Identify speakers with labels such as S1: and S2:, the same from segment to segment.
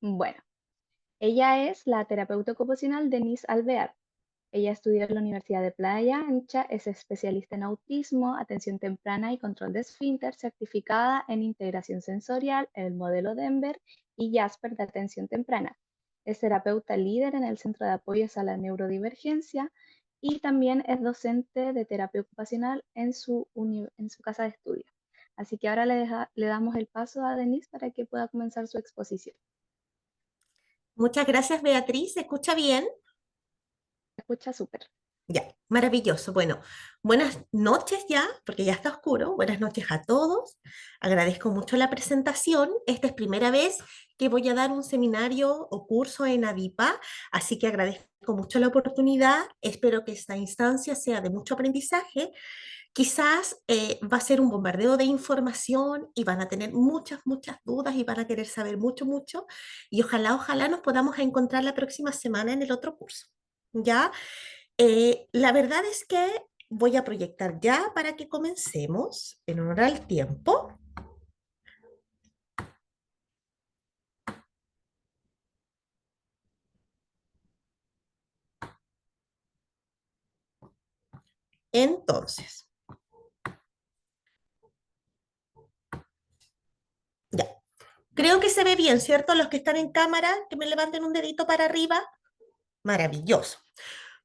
S1: Bueno, ella es la terapeuta ocupacional Denise Alvear. Ella estudió en la Universidad de Playa Ancha, es especialista en autismo, atención temprana y control de esfínter, certificada en integración sensorial, en el modelo Denver y Jasper de atención temprana. Es terapeuta líder en el Centro de Apoyos a la Neurodivergencia y también es docente de terapia ocupacional en su casa de estudio. Así que ahora le damos el paso a Denise para que pueda comenzar su exposición.
S2: Muchas gracias, Beatriz. ¿Se escucha bien?
S1: Escucha súper.
S2: Ya, maravilloso. Bueno, buenas noches ya, porque ya está oscuro. Buenas noches a todos. Agradezco mucho la presentación. Esta es primera vez que voy a dar un seminario o curso en ADIPA, así que agradezco mucho la oportunidad. Espero que esta instancia sea de mucho aprendizaje. Quizás va a ser un bombardeo de información y van a tener muchas dudas y van a querer saber mucho. Y ojalá nos podamos encontrar la próxima semana en el otro curso. ¿Ya? La verdad es que voy a proyectar ya para que comencemos en honor al tiempo. Entonces, ya. Creo que se ve bien, ¿cierto? Los que están en cámara, que me levanten un dedito para arriba. Maravilloso.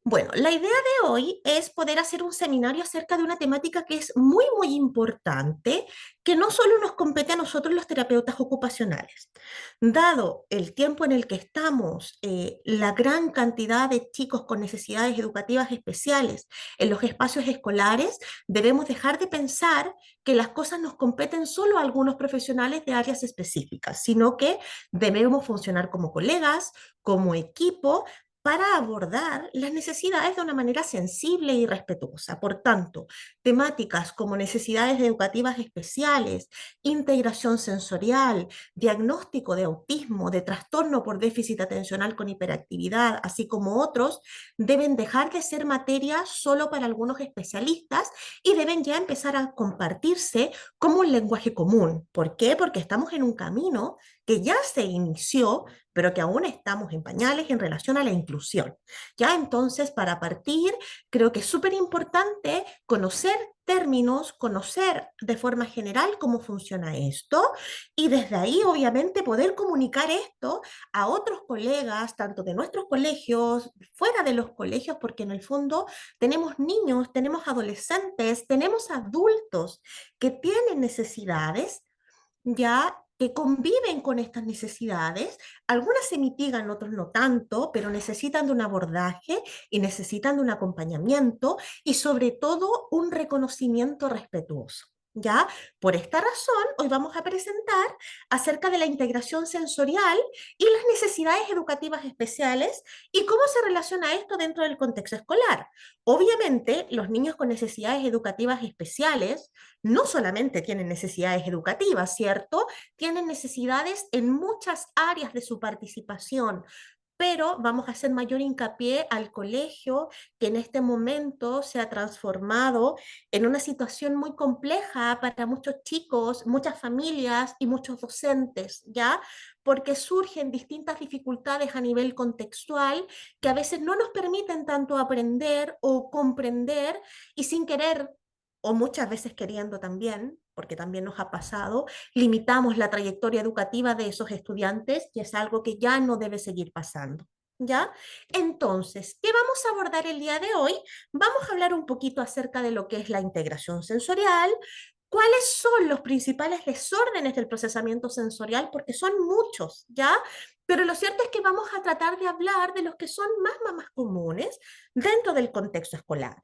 S2: Bueno, la idea de hoy es poder hacer un seminario acerca de una temática que es muy importante, que no solo nos compete a nosotros los terapeutas ocupacionales. Dado el tiempo en el que estamos, la gran cantidad de chicos con necesidades educativas especiales en los espacios escolares, debemos dejar de pensar que las cosas nos competen solo a algunos profesionales de áreas específicas, sino que debemos funcionar como colegas, como equipo, para abordar las necesidades de una manera sensible y respetuosa. Por tanto, temáticas como necesidades educativas especiales, integración sensorial, diagnóstico de autismo, de trastorno por déficit atencional con hiperactividad, así como otros, deben dejar de ser materia solo para algunos especialistas y deben ya empezar a compartirse como un lenguaje común. ¿Por qué? Porque estamos en un camino que ya se inició, pero que aún estamos en pañales en relación a la inclusión. Ya entonces, para partir, creo que es súper importante conocer términos, conocer de forma general cómo funciona esto y desde ahí, obviamente, poder comunicar esto a otros colegas, tanto de nuestros colegios, fuera de los colegios, porque en el fondo tenemos niños, tenemos adolescentes, tenemos adultos que tienen necesidades ya que conviven con estas necesidades. Algunas se mitigan, otros no tanto, pero necesitan de un abordaje y necesitan de un acompañamiento y sobre todo un reconocimiento respetuoso. ¿Ya? Por esta razón, hoy vamos a presentar acerca de la integración sensorial y las necesidades educativas especiales y cómo se relaciona esto dentro del contexto escolar. Obviamente, los niños con necesidades educativas especiales no solamente tienen necesidades educativas, ¿cierto? Tienen necesidades en muchas áreas de su participación, pero vamos a hacer mayor hincapié al colegio, que en este momento se ha transformado en una situación muy compleja para muchos chicos, muchas familias y muchos docentes, ¿ya? Porque surgen distintas dificultades a nivel contextual que a veces no nos permiten tanto aprender o comprender y sin querer o muchas veces queriendo también, porque también nos ha pasado, limitamos la trayectoria educativa de esos estudiantes y es algo que ya no debe seguir pasando. ¿Ya? Entonces, ¿qué vamos a abordar el día de hoy? Vamos a hablar un poquito acerca de lo que es la integración sensorial, cuáles son los principales desórdenes del procesamiento sensorial, porque son muchos, ¿ya? Pero lo cierto es que vamos a tratar de hablar de los que son más comunes dentro del contexto escolar.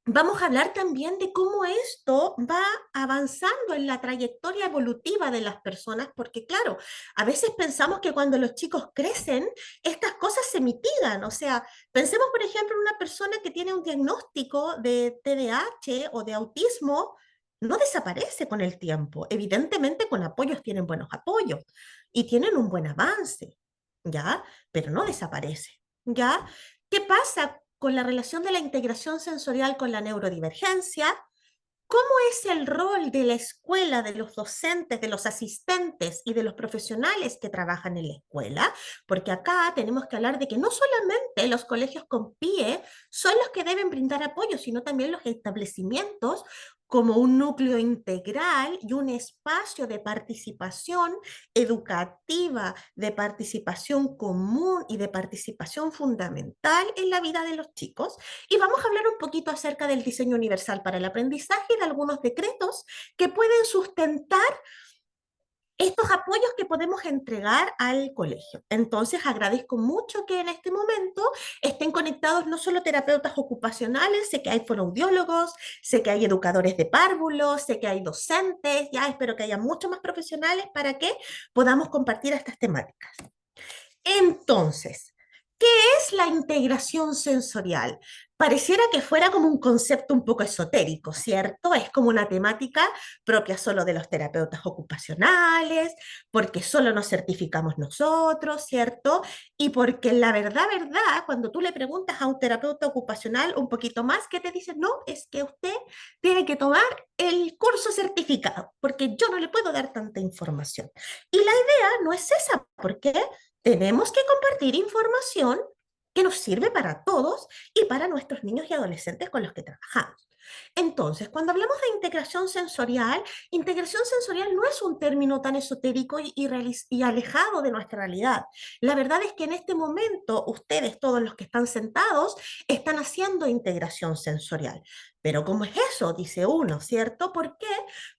S2: Vamos a hablar también de cómo esto va avanzando en la trayectoria evolutiva de las personas, porque claro, a veces pensamos que cuando los chicos crecen, estas cosas se mitigan. O sea, pensemos, por ejemplo, en una persona que tiene un diagnóstico de TDAH o de autismo, no desaparece con el tiempo. Evidentemente, con apoyos tienen buenos apoyos y tienen un buen avance, ¿ya? Pero no desaparece, ¿ya? ¿Qué pasa con la relación de la integración sensorial con la neurodivergencia? ¿Cómo es el rol de la escuela, de los docentes, de los asistentes y de los profesionales que trabajan en la escuela? Porque acá tenemos que hablar de que no solamente los colegios con PIE son los que deben brindar apoyo, sino también los establecimientos como un núcleo integral y un espacio de participación educativa, de participación común y de participación fundamental en la vida de los chicos. Y vamos a hablar un poquito acerca del diseño universal para el aprendizaje y de algunos decretos que pueden sustentar estos apoyos que podemos entregar al colegio. Entonces, agradezco mucho que en este momento estén conectados no solo terapeutas ocupacionales, sé que hay fonoaudiólogos, sé que hay educadores de párvulos, sé que hay docentes, ya espero que haya muchos más profesionales para que podamos compartir estas temáticas. Entonces, ¿qué es la integración sensorial? Pareciera que fuera como un concepto un poco esotérico, ¿cierto? Es como una temática propia solo de los terapeutas ocupacionales, porque solo nos certificamos nosotros, ¿cierto? Y porque la verdad, cuando tú le preguntas a un terapeuta ocupacional un poquito más, ¿qué te dicen? No, es que usted tiene que tomar el curso certificado, porque yo no le puedo dar tanta información. Y la idea no es esa, porque tenemos que compartir información que nos sirve para todos y para nuestros niños y adolescentes con los que trabajamos. Entonces, cuando hablamos de integración sensorial no es un término tan esotérico y alejado de nuestra realidad. La verdad es que en este momento ustedes, todos los que están sentados, están haciendo integración sensorial. Pero ¿cómo es eso? Dice uno, ¿cierto? ¿Por qué?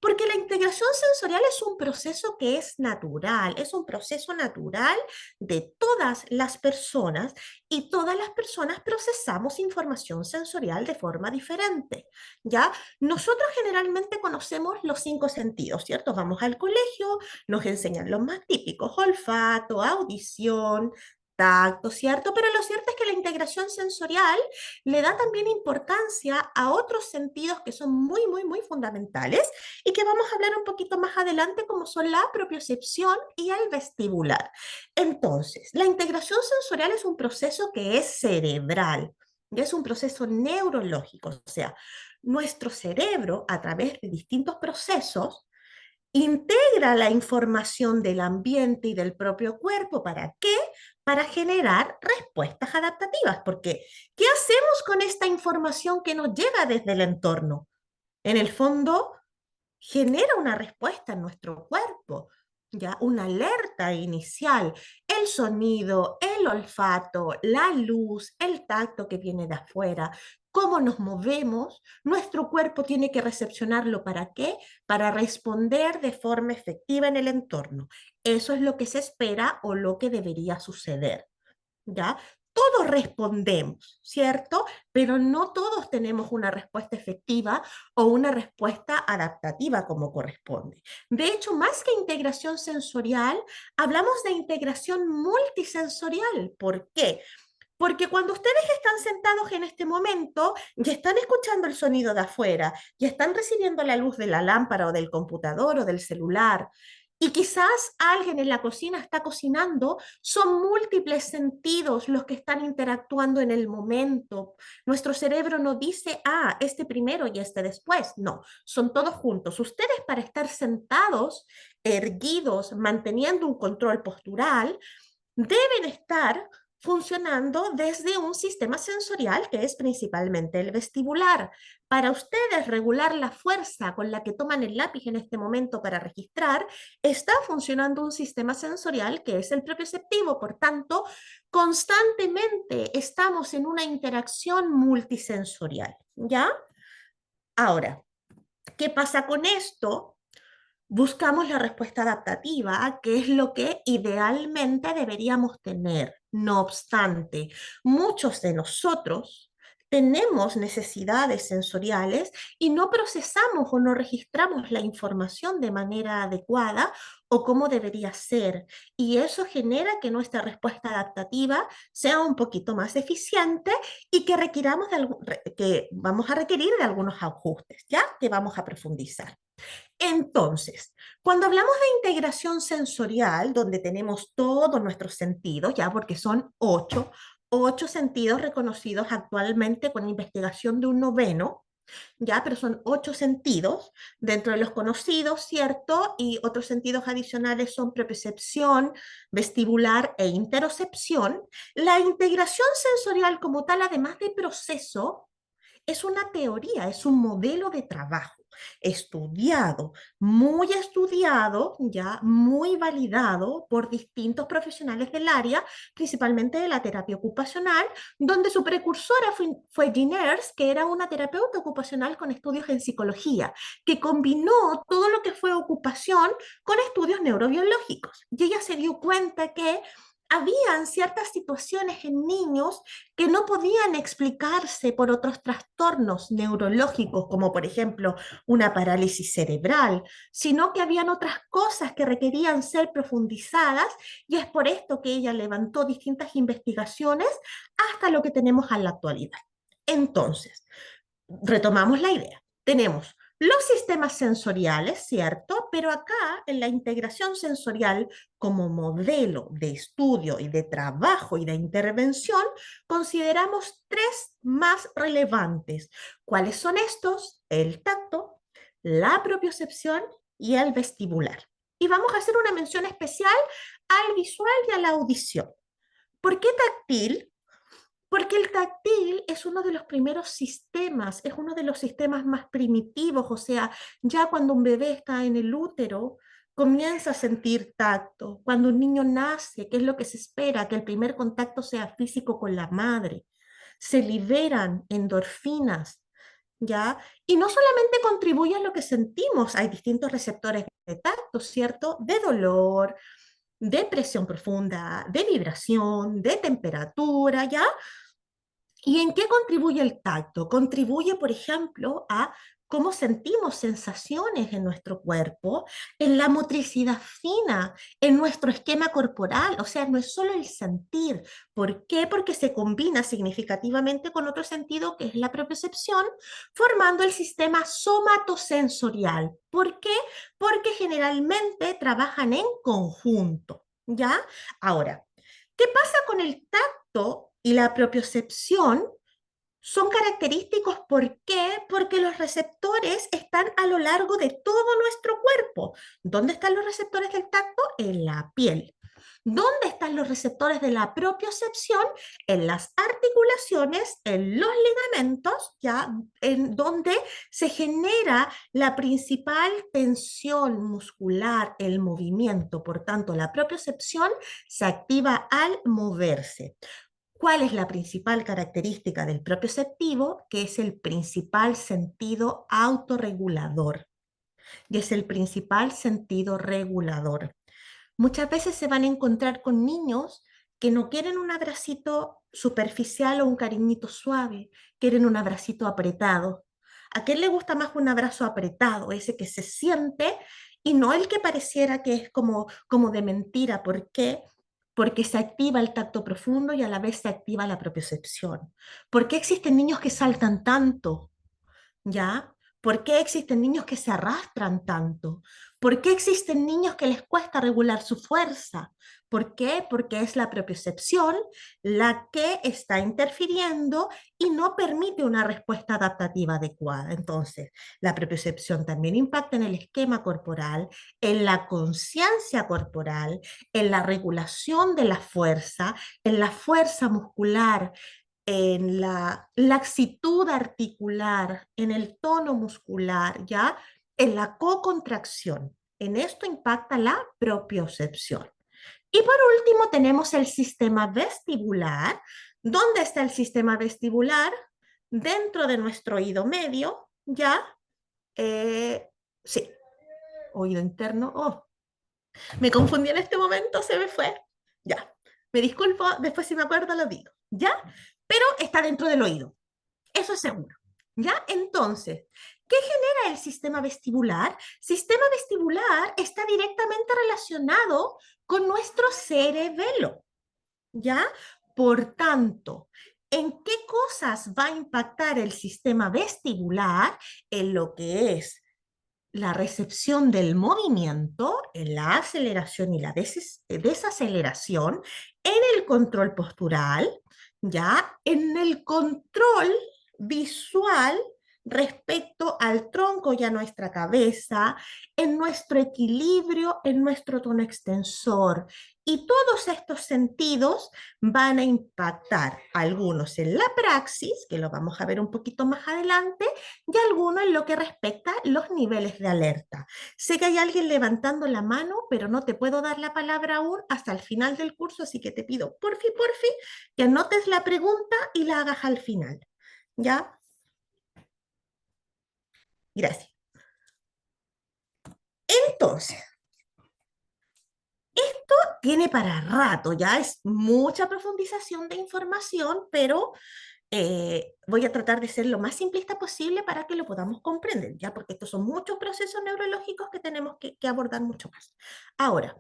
S2: Porque la integración sensorial es un proceso que es natural, es un proceso natural de todas las personas y todas las personas procesamos información sensorial de forma diferente, ¿ya? Nosotros generalmente conocemos los cinco sentidos, ¿cierto? Vamos al colegio, nos enseñan los más típicos, olfato, audición, tacto, ¿cierto? Pero lo cierto es que la integración sensorial le da también importancia a otros sentidos que son muy fundamentales y que vamos a hablar un poquito más adelante, como son la propiocepción y el vestibular. Entonces, la integración sensorial es un proceso que es cerebral, y es un proceso neurológico, o sea, nuestro cerebro, a través de distintos procesos, integra la información del ambiente y del propio cuerpo. ¿Para qué? Para generar respuestas adaptativas, porque ¿qué hacemos con esta información que nos llega desde el entorno? En el fondo, genera una respuesta en nuestro cuerpo, ya una alerta inicial, el sonido, el olfato, la luz, el tacto que viene de afuera, cómo nos movemos, nuestro cuerpo tiene que recepcionarlo. ¿Para qué? Para responder de forma efectiva en el entorno. Eso es lo que se espera o lo que debería suceder. ¿Ya? Todos respondemos, ¿cierto? Pero no todos tenemos una respuesta efectiva o una respuesta adaptativa como corresponde. De hecho, más que integración sensorial, hablamos de integración multisensorial. ¿Por qué? Porque cuando ustedes están sentados en este momento y están escuchando el sonido de afuera y están recibiendo la luz de la lámpara o del computador o del celular, y quizás alguien en la cocina está cocinando, son múltiples sentidos los que están interactuando en el momento. Nuestro cerebro no dice, ah, este primero y este después. No, son todos juntos. Ustedes, para estar sentados, erguidos, manteniendo un control postural, deben estar funcionando desde un sistema sensorial que es principalmente el vestibular. Para ustedes regular la fuerza con la que toman el lápiz en este momento para registrar, está funcionando un sistema sensorial que es el propioceptivo. Por tanto, constantemente estamos en una interacción multisensorial, ¿ya? Ahora, ¿qué pasa con esto? Buscamos la respuesta adaptativa, que es lo que idealmente deberíamos tener. No obstante, muchos de nosotros tenemos necesidades sensoriales y no procesamos o no registramos la información de manera adecuada o como debería ser. Y eso genera que nuestra respuesta adaptativa sea un poquito más eficiente y que que vamos a requerir de algunos ajustes, ¿ya? Que vamos a profundizar. Entonces, cuando hablamos de integración sensorial, donde tenemos todos nuestros sentidos, ya porque son ocho sentidos reconocidos actualmente con investigación de un noveno, ya, pero son 8 sentidos dentro de los conocidos, ¿cierto? Y otros sentidos adicionales son propiocepción, vestibular e interocepción. La integración sensorial como tal, además de proceso, es una teoría, es un modelo de trabajo estudiado, ya muy validado por distintos profesionales del área, principalmente de la terapia ocupacional, donde su precursora fue Jean Ertz, que era una terapeuta ocupacional con estudios en psicología, que combinó todo lo que fue ocupación con estudios neurobiológicos. Y ella se dio cuenta que habían ciertas situaciones en niños que no podían explicarse por otros trastornos neurológicos, como por ejemplo una parálisis cerebral, sino que habían otras cosas que requerían ser profundizadas, y es por esto que ella levantó distintas investigaciones hasta lo que tenemos en la actualidad. Entonces, retomamos la idea. Tenemos los sistemas sensoriales, ¿cierto? Pero acá, en la integración sensorial como modelo de estudio y de trabajo y de intervención, consideramos 3 más relevantes. ¿Cuáles son estos? El tacto, la propiocepción y el vestibular. Y vamos a hacer una mención especial al visual y a la audición. ¿Por qué táctil? Porque el táctil es uno de los primeros sistemas, es uno de los sistemas más primitivos, o sea, ya cuando un bebé está en el útero, comienza a sentir tacto. Cuando un niño nace, ¿qué es lo que se espera? Que el primer contacto sea físico con la madre. Se liberan endorfinas, ¿ya? Y no solamente contribuye a lo que sentimos, hay distintos receptores de tacto, ¿cierto? De dolor, de presión profunda, de vibración, de temperatura, ¿ya? ¿Y en qué contribuye el tacto? Contribuye, por ejemplo, a cómo sentimos sensaciones en nuestro cuerpo, en la motricidad fina, en nuestro esquema corporal. O sea, no es solo el sentir. ¿Por qué? Porque se combina significativamente con otro sentido que es la propiocepción, formando el sistema somatosensorial. ¿Por qué? Porque generalmente trabajan en conjunto, ¿ya? Ahora, ¿qué pasa con el tacto y la propiocepción? Son característicos, ¿por qué? Porque los receptores están a lo largo de todo nuestro cuerpo. ¿Dónde están los receptores del tacto? En la piel. ¿Dónde están los receptores de la propiocepción? En las articulaciones, en los ligamentos, ya en donde se genera la principal tensión muscular, el movimiento. Por tanto, la propiocepción se activa al moverse. ¿Cuál es la principal característica del propioceptivo? Que es el principal sentido autorregulador y es el principal sentido regulador. Muchas veces se van a encontrar con niños que no quieren un abracito superficial o un cariñito suave, quieren un abracito apretado. ¿A quién le gusta más un abrazo apretado? Ese que se siente y no el que pareciera que es como de mentira. ¿Por qué? Porque se activa el tacto profundo y a la vez se activa la propiocepción. ¿Por qué existen niños que saltan tanto? ¿Ya? ¿Por qué existen niños que se arrastran tanto? ¿Por qué existen niños que les cuesta regular su fuerza? ¿Por qué? Porque es la propiocepción la que está interfiriendo y no permite una respuesta adaptativa adecuada. Entonces, la propiocepción también impacta en el esquema corporal, en la conciencia corporal, en la regulación de en la fuerza muscular, en la laxitud articular, en el tono muscular, ¿ya? En la cocontracción. En esto impacta la propiocepción. Y por último tenemos el sistema vestibular. ¿Dónde está el sistema vestibular? Dentro de nuestro oído medio, ¿ya? Sí, oído interno. Oh, me confundí en este momento, se me fue. Ya, me disculpo, después si me acuerdo lo digo. ¿Ya? Pero está dentro del oído. Eso es seguro. ¿Ya? Entonces, ¿qué genera el sistema vestibular? Sistema vestibular está directamente relacionado con nuestro cerebelo. ¿Ya? Por tanto, ¿en qué cosas va a impactar el sistema vestibular? En lo que es la recepción del movimiento, en la aceleración y la desaceleración, en el control postural, ya en el control visual respecto al tronco y a nuestra cabeza, en nuestro equilibrio, en nuestro tono extensor. Y todos estos sentidos van a impactar, algunos en la praxis, que lo vamos a ver un poquito más adelante, y algunos en lo que respecta a los niveles de alerta. Sé que hay alguien levantando la mano, pero no te puedo dar la palabra aún hasta el final del curso, así que te pido, porfi, que anotes la pregunta y la hagas al final. ¿Ya? Gracias. Entonces, tiene para rato, ya es mucha profundización de información, pero voy a tratar de ser lo más simplista posible para que lo podamos comprender, ya, porque estos son muchos procesos neurológicos que tenemos que abordar mucho más. Ahora,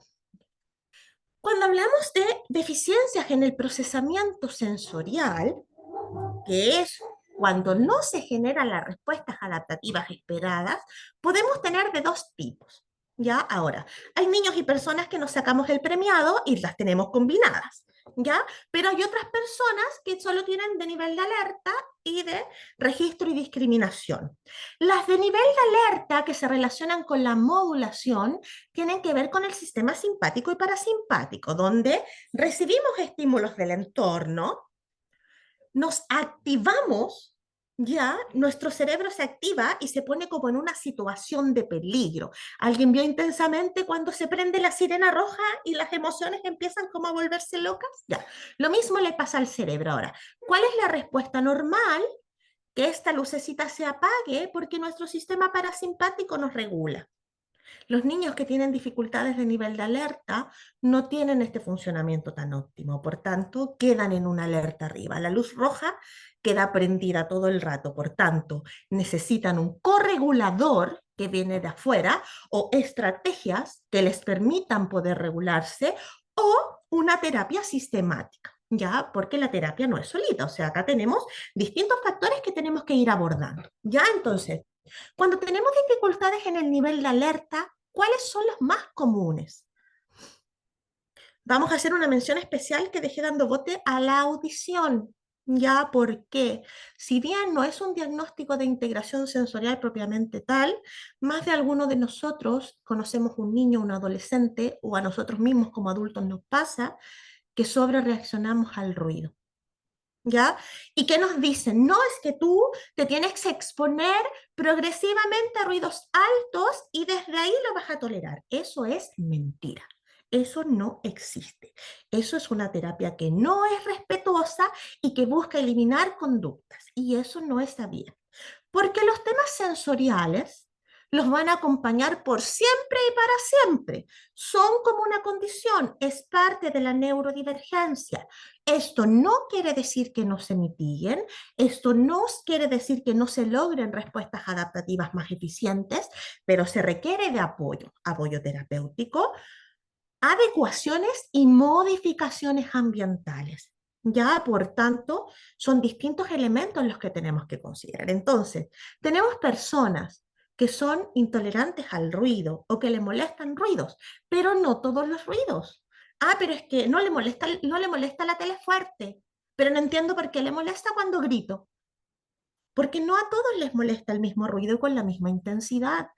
S2: cuando hablamos de deficiencias en el procesamiento sensorial, que es cuando no se generan las respuestas adaptativas esperadas, podemos tener de dos tipos. ¿Ya? Ahora, hay niños y personas que nos sacamos el premiado y las tenemos combinadas, ¿ya? Pero hay otras personas que solo tienen de nivel de alerta y de registro y discriminación. Las de nivel de alerta que se relacionan con la modulación tienen que ver con el sistema simpático y parasimpático, donde recibimos estímulos del entorno, nos activamos, ya nuestro cerebro se activa y se pone como en una situación de peligro. ¿Alguien vio intensamente cuando se prende la sirena roja y las emociones empiezan como a volverse locas? Ya, lo mismo le pasa al cerebro ahora. ¿Cuál es la respuesta normal? Que esta lucecita se apague porque nuestro sistema parasimpático nos regula. Los niños que tienen dificultades de nivel de alerta no tienen este funcionamiento tan óptimo, por tanto, quedan en una alerta arriba. La luz roja queda prendida todo el rato, por tanto, necesitan un corregulador que viene de afuera o estrategias que les permitan poder regularse o una terapia sistemática. ¿Ya? Porque la terapia no es solita, o sea, acá tenemos distintos factores que tenemos que ir abordando. ¿Ya? Entonces, cuando tenemos dificultades en el nivel de alerta, ¿cuáles son los más comunes? Vamos a hacer una mención especial que dejé dando bote a la audición. Ya, porque si bien no es un diagnóstico de integración sensorial propiamente tal, más de alguno de nosotros conocemos un niño, un adolescente, o a nosotros mismos como adultos nos pasa, que sobre reaccionamos al ruido. ¿Ya? ¿Y qué nos dicen? No, es que tú te tienes que exponer progresivamente a ruidos altos y desde ahí lo vas a tolerar. Eso es mentira. Eso no existe. Eso es una terapia que no es respetuosa y que busca eliminar conductas. Y eso no está bien. Porque los temas sensoriales los van a acompañar por siempre y para siempre. Son como una condición, es parte de la neurodivergencia. Esto no quiere decir que no se mitiguen, esto no quiere decir que no se logren respuestas adaptativas más eficientes, pero se requiere de apoyo, apoyo terapéutico, adecuaciones y modificaciones ambientales. Ya, por tanto, son distintos elementos los que tenemos que considerar. Entonces, tenemos personas que son intolerantes al ruido o que le molestan ruidos, pero no todos los ruidos. Ah, pero es que no le molesta la tele fuerte, pero no entiendo por qué le molesta cuando grito. Porque no a todos les molesta el mismo ruido con la misma intensidad.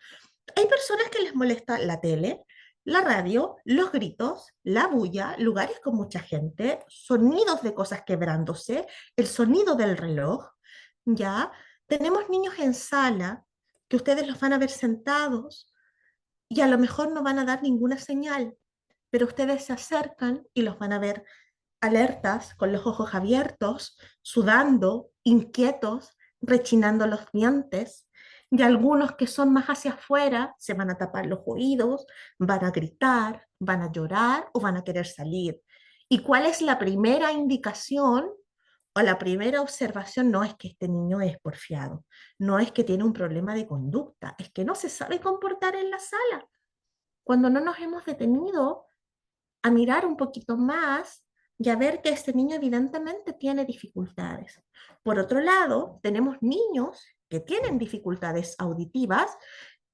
S2: Hay personas que les molesta la tele, la radio, los gritos, la bulla, lugares con mucha gente, sonidos de cosas quebrándose, el sonido del reloj, ¿ya? Tenemos niños en sala que ustedes los van a ver sentados y a lo mejor no van a dar ninguna señal, pero ustedes se acercan y los van a ver alertas, con los ojos abiertos, sudando, inquietos, rechinando los dientes, y algunos que son más hacia afuera se van a tapar los oídos, van a gritar, van a llorar o van a querer salir. ¿Y cuál es la primera indicación o la primera observación? No es que este niño es porfiado, no es que tiene un problema de conducta, es que no se sabe comportar en la sala. Cuando no nos hemos detenido a mirar un poquito más y a ver que este niño evidentemente tiene dificultades. Por otro lado, tenemos niños que tienen dificultades auditivas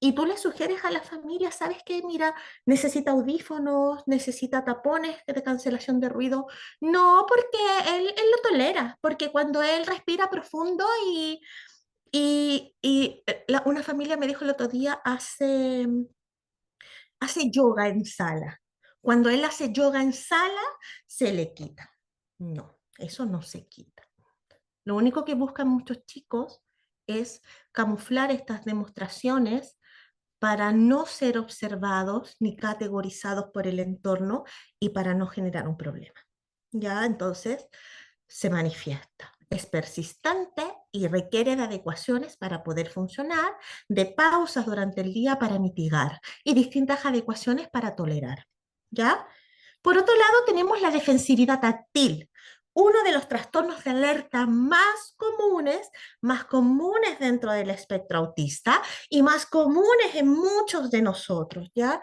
S2: y tú le sugieres a la familia, ¿sabes qué? Mira, necesita audífonos, necesita tapones de cancelación de ruido. No, porque él lo tolera, porque cuando él respira profundo Una familia me dijo el otro día, hace yoga en sala. Cuando él hace yoga en sala, se le quita. No, eso no se quita. Lo único que buscan muchos chicos es camuflar estas demostraciones para no ser observados ni categorizados por el entorno y para no generar un problema. Ya, entonces se manifiesta. Es persistente y requiere de adecuaciones para poder funcionar, de pausas durante el día para mitigar y distintas adecuaciones para tolerar. ¿Ya? Por otro lado, tenemos la defensividad táctil, uno de los trastornos de alerta más comunes dentro del espectro autista y más comunes en muchos de nosotros, ¿ya?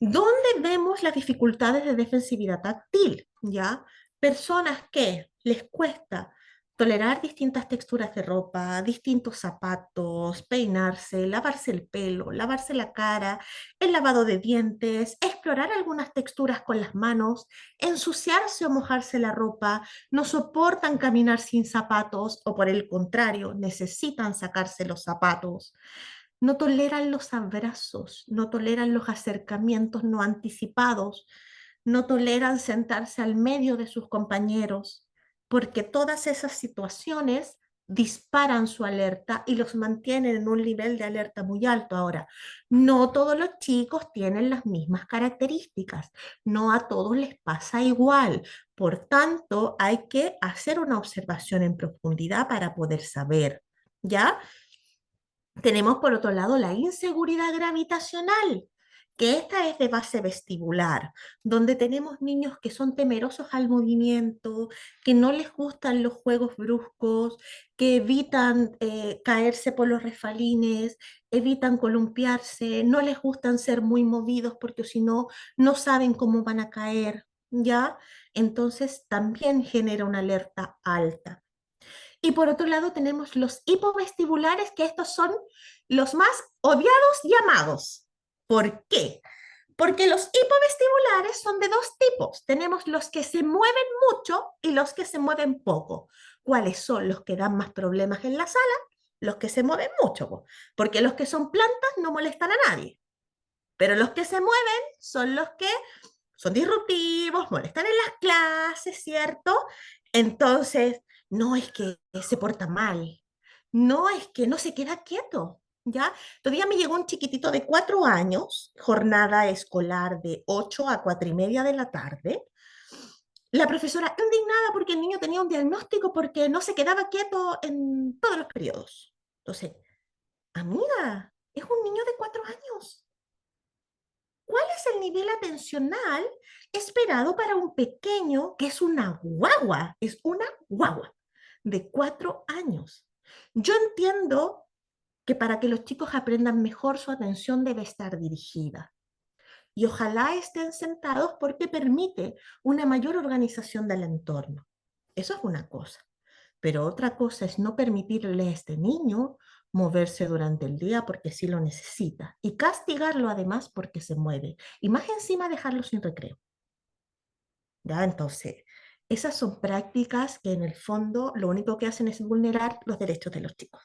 S2: ¿Dónde vemos las dificultades de defensividad táctil? ¿Ya? Personas que les cuesta tolerar distintas texturas de ropa, distintos zapatos, peinarse, lavarse el pelo, lavarse la cara, el lavado de dientes, explorar algunas texturas con las manos, ensuciarse o mojarse la ropa, no soportan caminar sin zapatos o por el contrario, necesitan sacarse los zapatos, no toleran los abrazos, no toleran los acercamientos no anticipados, no toleran sentarse al medio de sus compañeros, porque todas esas situaciones disparan su alerta y los mantienen en un nivel de alerta muy alto. Ahora, no todos los chicos tienen las mismas características, no a todos les pasa igual. Por tanto, hay que hacer una observación en profundidad para poder saber, ¿ya? Tenemos por otro lado la inseguridad gravitacional, que esta es de base vestibular, donde tenemos niños que son temerosos al movimiento, que no les gustan los juegos bruscos, que evitan caerse por los refalines, evitan columpiarse, no les gustan ser muy movidos porque si no, no saben cómo van a caer, ¿ya? Entonces también genera una alerta alta. Y por otro lado tenemos los hipovestibulares, que estos son los más odiados y amados. ¿Por qué? Porque los hipovestibulares son de dos tipos. Tenemos los que se mueven mucho y los que se mueven poco. ¿Cuáles son los que dan más problemas en la sala? Los que se mueven mucho, porque los que son plantas no molestan a nadie. Pero los que se mueven son los que son disruptivos, molestan en las clases, ¿cierto? Entonces, no es que se porta mal, no es que no se queda quieto, ¿ya? Todavía me llegó un chiquitito de 4 años, jornada escolar de 8 a 4:30 de la tarde. La profesora indignada porque el niño tenía un diagnóstico porque no se quedaba quieto en todos los periodos. Entonces, amiga, es un niño de 4 años. ¿Cuál es el nivel atencional esperado para un pequeño que es una guagua de 4 años? Yo entiendo que para que los chicos aprendan mejor su atención debe estar dirigida y ojalá estén sentados porque permite una mayor organización del entorno. Eso es una cosa. Pero otra cosa es no permitirle a este niño moverse durante el día porque sí lo necesita y castigarlo además porque se mueve y más encima dejarlo sin recreo. ¿Ya? Entonces, esas son prácticas que en el fondo lo único que hacen es vulnerar los derechos de los chicos.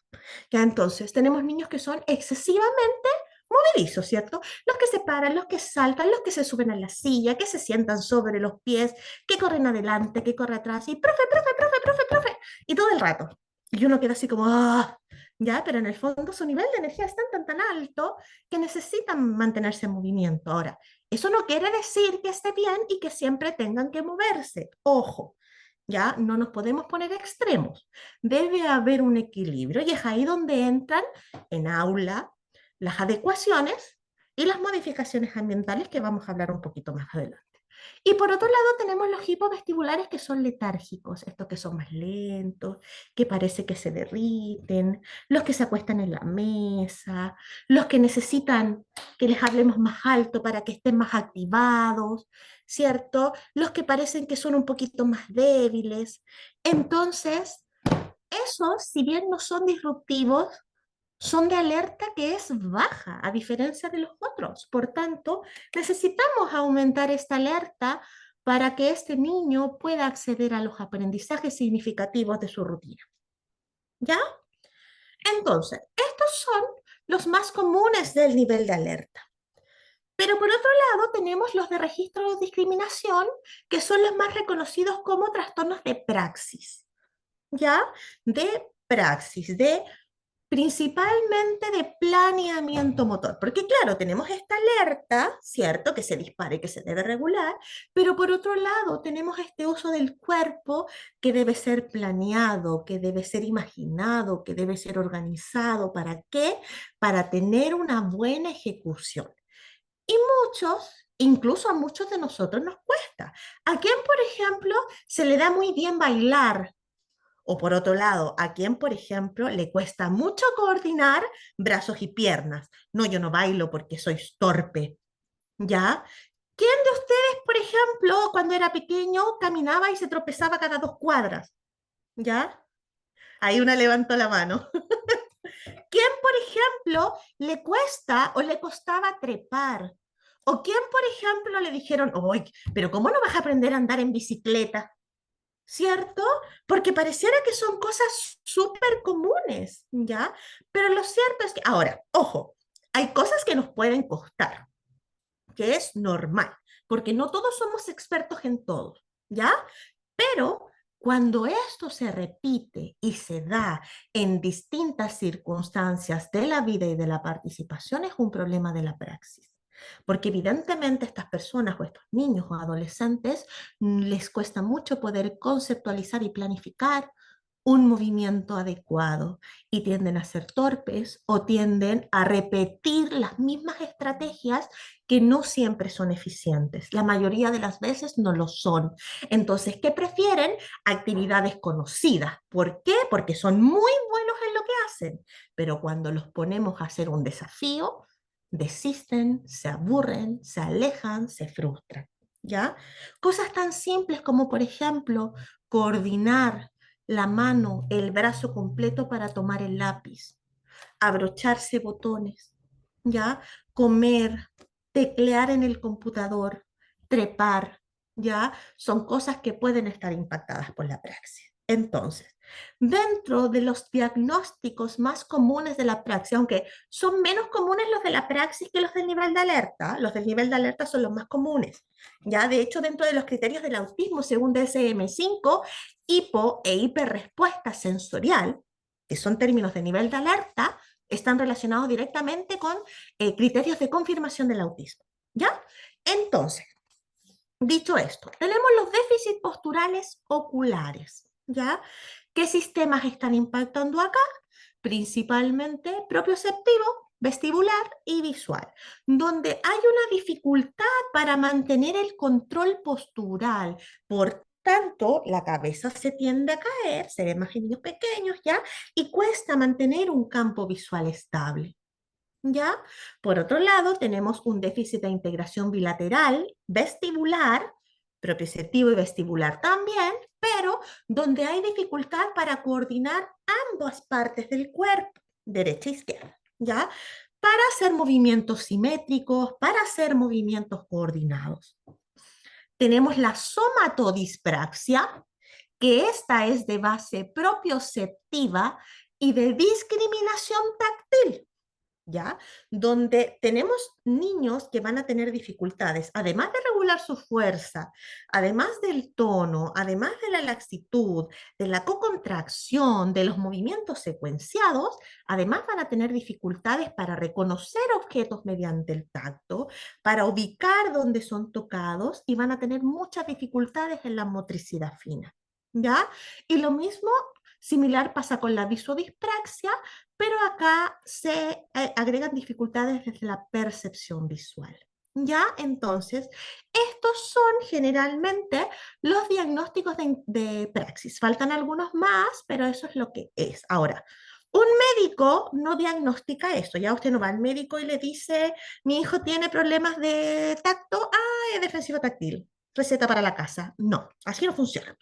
S2: ¿Ya? Entonces, tenemos niños que son excesivamente movedizos, ¿cierto? Los que se paran, los que saltan, los que se suben a la silla, que se sientan sobre los pies, que corren adelante, que corren atrás y profe, profe, profe, profe, profe, y todo el rato. Y uno queda así como, ah, ya, pero en el fondo su nivel de energía es tan alto que necesitan mantenerse en movimiento. Ahora, eso no quiere decir que esté bien y que siempre tengan que moverse. Ojo, ya no nos podemos poner extremos. Debe haber un equilibrio y es ahí donde entran en aula las adecuaciones y las modificaciones ambientales que vamos a hablar un poquito más adelante. Y por otro lado tenemos los hipovestibulares que son letárgicos, estos que son más lentos, que parece que se derriten, los que se acuestan en la mesa, los que necesitan que les hablemos más alto para que estén más activados, ¿cierto? Los que parecen que son un poquito más débiles. Entonces, esos, si bien no son disruptivos, son de alerta que es baja, a diferencia de los otros. Por tanto, necesitamos aumentar esta alerta para que este niño pueda acceder a los aprendizajes significativos de su rutina. ¿Ya? Entonces, estos son los más comunes del nivel de alerta. Pero por otro lado, tenemos los de registro de discriminación, que son los más reconocidos como trastornos de praxis, ¿ya? De praxis, de principalmente de planeamiento motor, porque claro, tenemos esta alerta, ¿cierto? Que se dispare, que se debe regular, pero por otro lado tenemos este uso del cuerpo que debe ser planeado, que debe ser imaginado, que debe ser organizado. ¿Para qué? Para tener una buena ejecución. Y muchos, incluso a muchos de nosotros nos cuesta. ¿A quién, por ejemplo, se le da muy bien bailar? O por otro lado, a quien, por ejemplo, le cuesta mucho coordinar brazos y piernas. No, yo no bailo porque soy torpe, ¿ya? ¿Quién de ustedes, por ejemplo, cuando era pequeño, caminaba y se tropezaba cada 2 cuadras? ¿Ya? Ahí una levantó la mano. ¿Quién, por ejemplo, le cuesta o le costaba trepar? ¿O quién, por ejemplo, le dijeron, oye, pero ¿cómo no vas a aprender a andar en bicicleta? ¿Cierto? Porque pareciera que son cosas súper comunes, ¿ya? Pero lo cierto es que, ahora, ojo, hay cosas que nos pueden costar, que es normal, porque no todos somos expertos en todo, ¿ya? Pero cuando esto se repite y se da en distintas circunstancias de la vida y de la participación, es un problema de la praxis. Porque evidentemente estas personas o estos niños o adolescentes les cuesta mucho poder conceptualizar y planificar un movimiento adecuado y tienden a ser torpes o tienden a repetir las mismas estrategias que no siempre son eficientes. La mayoría de las veces no lo son. Entonces, ¿qué prefieren? Actividades conocidas. ¿Por qué? Porque son muy buenos en lo que hacen, pero cuando los ponemos a hacer un desafío, desisten, se aburren, se alejan, se frustran. ¿Ya? Cosas tan simples como, por ejemplo, coordinar la mano, el brazo completo para tomar el lápiz, abrocharse botones, ¿ya? Comer, teclear en el computador, trepar, ¿ya? Son cosas que pueden estar impactadas por la praxis. Entonces, dentro de los diagnósticos más comunes de la praxis, aunque son menos comunes los de la praxis que los del nivel de alerta, los del nivel de alerta son los más comunes. Ya, de hecho, dentro de los criterios del autismo, según DSM-5, hipo e hiperrespuesta sensorial, que son términos de nivel de alerta, están relacionados directamente con criterios de confirmación del autismo. ¿Ya? Entonces, dicho esto, tenemos los déficits posturales oculares. ¿Ya? ¿Qué sistemas están impactando acá? Principalmente propioceptivo, vestibular y visual, donde hay una dificultad para mantener el control postural. Por tanto, la cabeza se tiende a caer, se ve más en niños pequeños, ¿ya? Y cuesta mantener un campo visual estable. ¿Ya? Por otro lado, tenemos un déficit de integración bilateral, vestibular, propioceptivo y vestibular también, pero donde hay dificultad para coordinar ambas partes del cuerpo, derecha e izquierda, ¿ya? Para hacer movimientos simétricos, para hacer movimientos coordinados. Tenemos la somatodispraxia, que esta es de base propioceptiva y de discriminación táctil. ¿Ya? Donde tenemos niños que van a tener dificultades, además de regular su fuerza, además del tono, además de la laxitud, de la cocontracción, de los movimientos secuenciados, además van a tener dificultades para reconocer objetos mediante el tacto, para ubicar dónde son tocados y van a tener muchas dificultades en la motricidad fina. ¿Ya? Y lo mismo similar pasa con la visodispraxia, pero acá se agregan dificultades desde la percepción visual. ¿Ya? Entonces, estos son generalmente los diagnósticos de praxis. Faltan algunos más, pero eso es lo que es. Ahora, un médico no diagnostica esto. Ya usted no va al médico y le dice, mi hijo tiene problemas de tacto, es defensivo táctil, receta para la casa. No, así no funciona.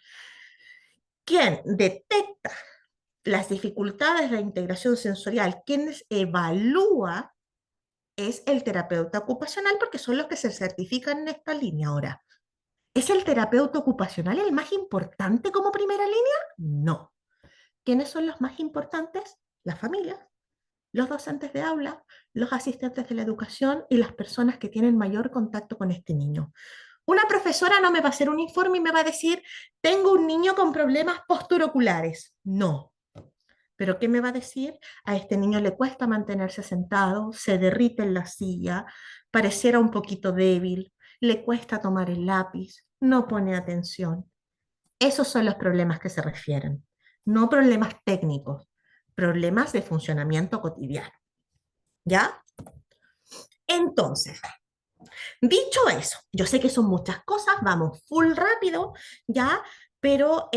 S2: Quien detecta las dificultades de integración sensorial, quien evalúa es el terapeuta ocupacional, porque son los que se certifican en esta línea. Ahora, ¿es el terapeuta ocupacional el más importante como primera línea? No. ¿Quiénes son los más importantes? las familias, los docentes de aula, los asistentes de la educación y las personas que tienen mayor contacto con este niño. Una profesora no me va a hacer un informe y me va a decir, tengo un niño con problemas posturoculares. No. ¿Pero qué me va a decir? A este niño le cuesta mantenerse sentado, se derrite en la silla, pareciera un poquito débil, le cuesta tomar el lápiz, no pone atención. Esos son los problemas que se refieren, no problemas técnicos, problemas de funcionamiento cotidiano. ¿Ya? Entonces, dicho eso, yo sé que son muchas cosas, vamos full rápido, ¿ya? Pero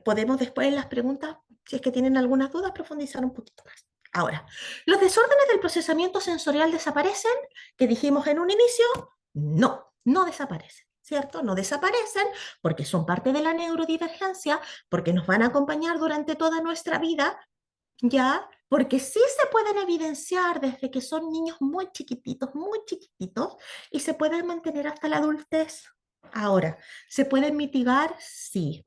S2: podemos después en las preguntas, si es que tienen algunas dudas, profundizar un poquito más. Ahora, ¿los desórdenes del procesamiento sensorial desaparecen? Que dijimos en un inicio, no, no desaparecen, ¿cierto? No desaparecen porque son parte de la neurodivergencia, porque nos van a acompañar durante toda nuestra vida, ¿ya? Porque sí se pueden evidenciar desde que son niños muy chiquititos, y se pueden mantener hasta la adultez. Ahora, ¿se pueden mitigar? Sí.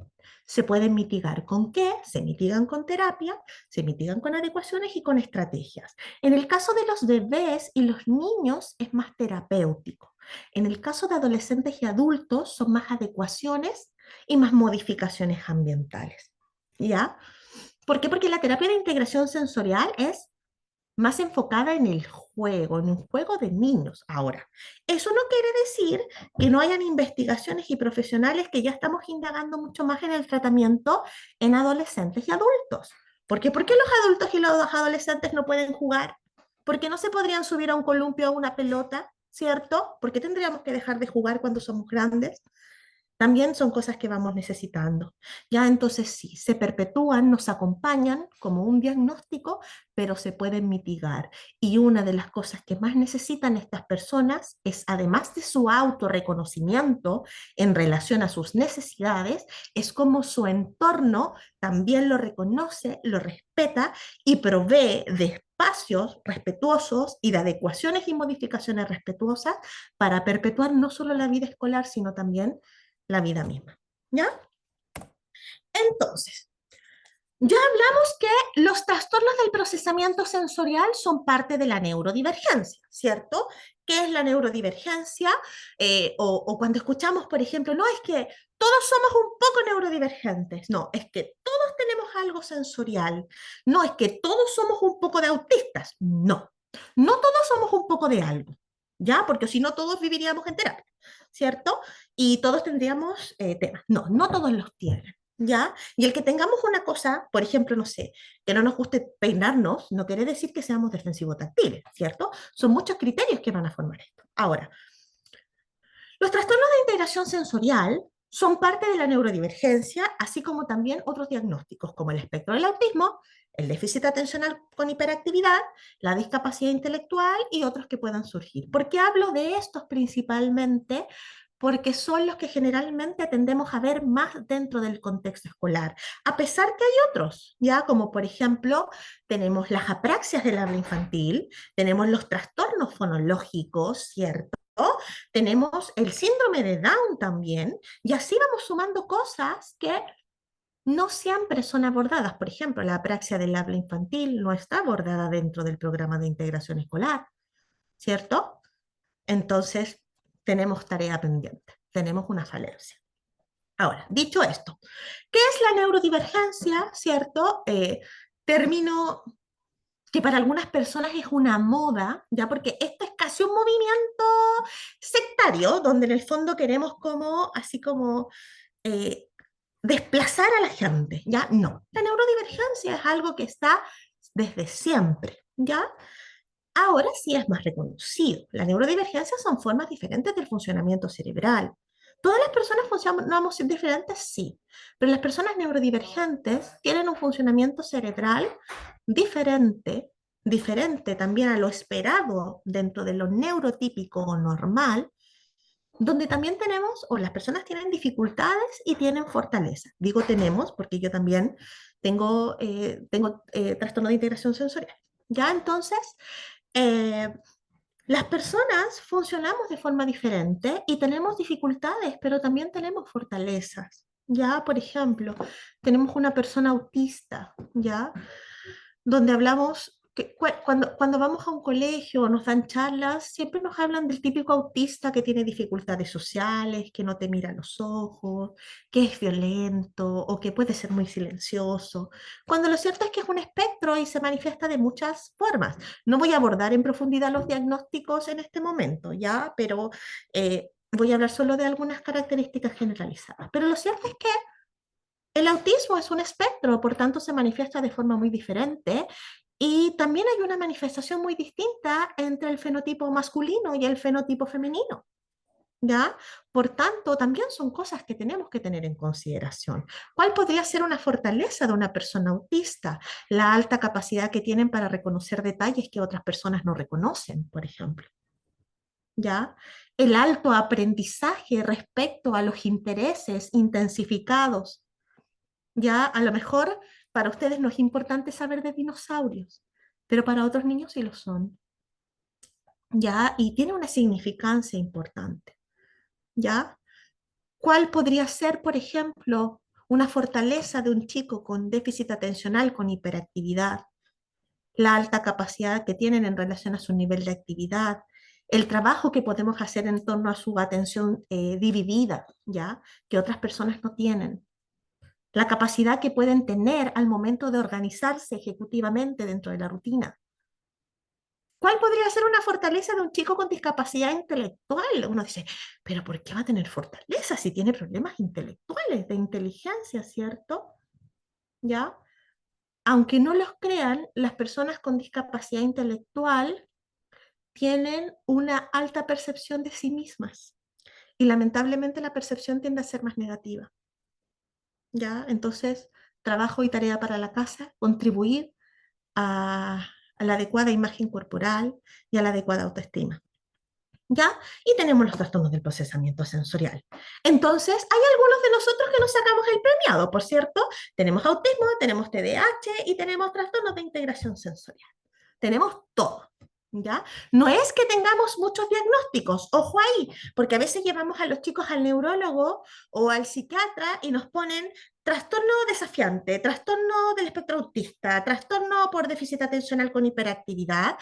S2: ¿Se pueden mitigar con qué? Se mitigan con terapia, se mitigan con adecuaciones y con estrategias. En el caso de los bebés y los niños es más terapéutico. En el caso de adolescentes y adultos son más adecuaciones y más modificaciones ambientales. ¿Ya? ¿Por qué? Porque la terapia de integración sensorial es más enfocada en el juego, en un juego de niños. Ahora, eso no quiere decir que no hayan investigaciones y profesionales que ya estamos indagando mucho más en el tratamiento en adolescentes y adultos. ¿Por qué? ¿Por qué los adultos y los adolescentes no pueden jugar? ¿Por qué no se podrían subir a un columpio o a una pelota? ¿Cierto? ¿Por qué tendríamos que dejar de jugar cuando somos grandes? También son cosas que vamos necesitando. Ya entonces sí, se perpetúan, nos acompañan como un diagnóstico, pero se pueden mitigar. Y una de las cosas que más necesitan estas personas es, además de su autorreconocimiento en relación a sus necesidades, es como su entorno también lo reconoce, lo respeta y provee de espacios respetuosos y de adecuaciones y modificaciones respetuosas para perpetuar no solo la vida escolar, sino también la vida misma. ¿Ya? Entonces, ya hablamos que los trastornos del procesamiento sensorial son parte de la neurodivergencia, ¿cierto? ¿Qué es la neurodivergencia? O cuando escuchamos, por ejemplo, no es que todos somos un poco neurodivergentes, no, es que todos tenemos algo sensorial, no es que todos somos un poco de autistas, no, no todos somos un poco de algo, ¿ya? Porque si no, todos viviríamos en terapia, ¿cierto? Y todos tendríamos temas, no, no todos los tienen. ¿Ya? Y el que tengamos una cosa, por ejemplo, no sé, que no nos guste peinarnos, no quiere decir que seamos defensivo-táctiles, ¿cierto? Son muchos criterios que van a formar esto. Ahora, los trastornos de integración sensorial son parte de la neurodivergencia, así como también otros diagnósticos, como el espectro del autismo, el déficit atencional con hiperactividad, la discapacidad intelectual y otros que puedan surgir. ¿Por qué hablo de estos principalmente? Porque son los que generalmente tendemos a ver más dentro del contexto escolar, a pesar que hay otros, ya como por ejemplo tenemos las apraxias del habla infantil, tenemos los trastornos fonológicos, ¿cierto? Tenemos el síndrome de Down también, y así vamos sumando cosas que no siempre son abordadas. Por ejemplo, la apraxia del habla infantil no está abordada dentro del programa de integración escolar, ¿cierto? Entonces, tenemos tarea pendiente, tenemos una falencia. Ahora, dicho esto, ¿qué es la neurodivergencia? ¿Cierto? Término que para algunas personas es una moda, ya porque esto es casi un movimiento sectario, donde en el fondo queremos como, así como, eh, desplazar a la gente, ¿ya? No, la neurodivergencia es algo que está desde siempre, ¿ya? Ahora sí es más reconocido. La neurodivergencia son formas diferentes del funcionamiento cerebral. ¿Todas las personas funcionamos diferentes? Sí, pero las personas neurodivergentes tienen un funcionamiento cerebral diferente, diferente también a lo esperado dentro de lo neurotípico o normal, donde también tenemos, o las personas tienen dificultades y tienen fortaleza. Digo tenemos porque yo también tengo trastorno de integración sensorial. ¿Ya? Entonces, eh, las personas funcionamos de forma diferente y tenemos dificultades, pero también tenemos fortalezas. Ya, por ejemplo, tenemos una persona autista, ya, donde hablamos, cuando vamos a un colegio o nos dan charlas, siempre nos hablan del típico autista que tiene dificultades sociales, que no te mira a los ojos, que es violento o que puede ser muy silencioso, cuando lo cierto es que es un espectro y se manifiesta de muchas formas. No voy a abordar en profundidad los diagnósticos en este momento, ya, pero voy a hablar solo de algunas características generalizadas. Pero lo cierto es que el autismo es un espectro, por tanto se manifiesta de forma muy diferente y también hay una manifestación muy distinta entre el fenotipo masculino y el fenotipo femenino. ¿Ya? Por tanto, también son cosas que tenemos que tener en consideración. ¿Cuál podría ser una fortaleza de una persona autista? La alta capacidad que tienen para reconocer detalles que otras personas no reconocen, por ejemplo. ¿Ya? El alto aprendizaje respecto a los intereses intensificados. Ya a lo mejor para ustedes no es importante saber de dinosaurios, pero para otros niños sí lo son. ¿Ya? Y tiene una significancia importante. ¿Ya? ¿Cuál podría ser, por ejemplo, una fortaleza de un chico con déficit atencional, con hiperactividad? La alta capacidad que tienen en relación a su nivel de actividad, el trabajo que podemos hacer en torno a su atención dividida, ¿ya? Que otras personas no tienen, la capacidad que pueden tener al momento de organizarse ejecutivamente dentro de la rutina. ¿Cuál podría ser una fortaleza de un chico con discapacidad intelectual? Uno dice, pero ¿por qué va a tener fortaleza si tiene problemas intelectuales, de inteligencia, ¿cierto? ¿Ya? Aunque no los crean, las personas con discapacidad intelectual tienen una alta percepción de sí mismas y lamentablemente la percepción tiende a ser más negativa. ¿Ya? Entonces, trabajo y tarea para la casa, contribuir a la adecuada imagen corporal y a la adecuada autoestima. ¿Ya? Y tenemos los trastornos del procesamiento sensorial. Entonces, hay algunos de nosotros que nos sacamos el premiado, por cierto. Tenemos autismo, tenemos TDAH y tenemos trastornos de integración sensorial. Tenemos todo. ¿Ya? No es que tengamos muchos diagnósticos, ojo ahí, porque a veces llevamos a los chicos al neurólogo o al psiquiatra y nos ponen trastorno desafiante, trastorno del espectro autista, trastorno por déficit atencional con hiperactividad,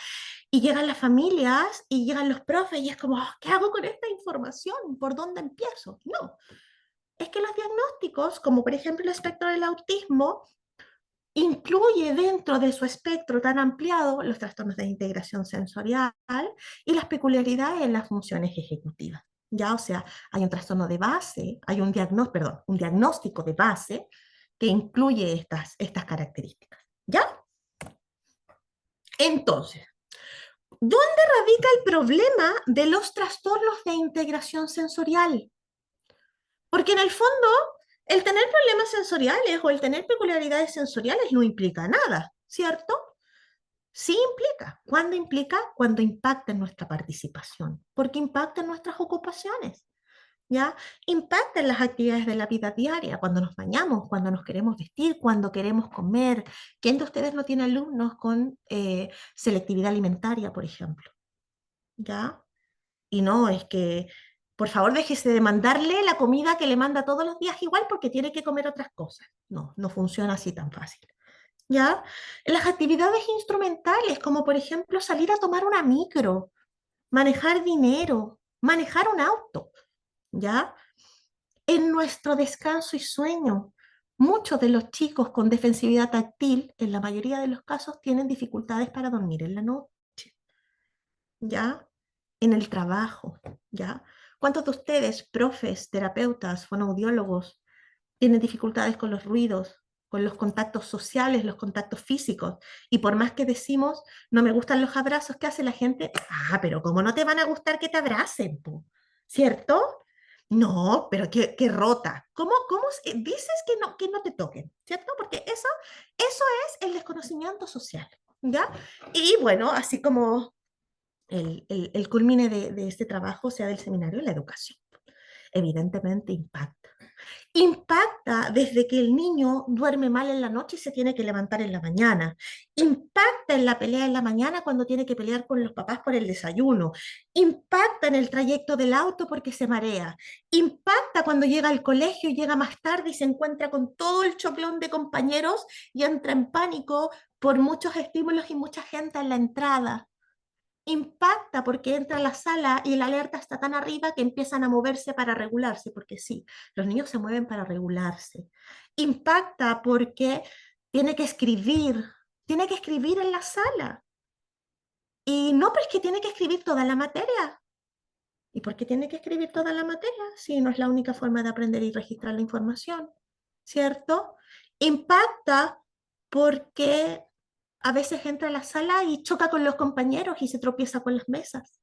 S2: y llegan las familias y llegan los profes y es como, "Oh, ¿qué hago con esta información? ¿Por dónde empiezo?" No, es que los diagnósticos, como por ejemplo el espectro del autismo, incluye dentro de su espectro tan ampliado los trastornos de integración sensorial y las peculiaridades en las funciones ejecutivas. Ya, o sea, hay un trastorno de base, hay un diagnóstico, perdón, un diagnóstico de base que incluye estas características. ¿Ya? Entonces, ¿dónde radica el problema de los trastornos de integración sensorial? Porque en el fondo, el tener problemas sensoriales o el tener peculiaridades sensoriales no implica nada, ¿cierto? Sí implica. ¿Cuándo implica? Cuando impacta en nuestra participación, porque impacta en nuestras ocupaciones, ¿ya? Impacta en las actividades de la vida diaria, cuando nos bañamos, cuando nos queremos vestir, cuando queremos comer. ¿Quién de ustedes no tiene alumnos con selectividad alimentaria, por ejemplo? ¿Ya? Y no, es que, por favor, déjese de mandarle la comida que le manda todos los días igual porque tiene que comer otras cosas. No, no funciona así tan fácil. ¿Ya? Las actividades instrumentales, como por ejemplo salir a tomar una micro, manejar dinero, manejar un auto, ¿ya? En nuestro descanso y sueño, muchos de los chicos con defensividad táctil, en la mayoría de los casos, tienen dificultades para dormir en la noche, ¿ya? En el trabajo, ¿ya? ¿Cuántos de ustedes, profes, terapeutas, fonoaudiólogos, tienen dificultades con los ruidos, con los contactos sociales, los contactos físicos? Y por más que decimos, no me gustan los abrazos, ¿qué hace la gente? Ah, pero ¿cómo no te van a gustar que te abracen, po? ¿Cierto? No, pero qué rota. ¿Cómo dices que no te toquen? ¿Cierto? Porque eso es el desconocimiento social, ¿ya? Y bueno, así como el culmine de este trabajo, sea del seminario, la educación. Evidentemente impacta. Impacta desde que el niño duerme mal en la noche y se tiene que levantar en la mañana. Impacta en la pelea en la mañana cuando tiene que pelear con los papás por el desayuno. Impacta en el trayecto del auto porque se marea. Impacta cuando llega al colegio y llega más tarde y se encuentra con todo el choplón de compañeros y entra en pánico por muchos estímulos y mucha gente en la entrada. Impacta porque entra a la sala y la alerta está tan arriba que empiezan a moverse para regularse, porque sí, los niños se mueven para regularse. Impacta porque tiene que escribir, tiene que escribir en la sala. Y no, pero es que tiene que escribir toda la materia. ¿Y por qué tiene que escribir toda la materia si no es la única forma de aprender y registrar la información? ¿Cierto? Impacta porque a veces entra a la sala y choca con los compañeros y se tropieza con las mesas.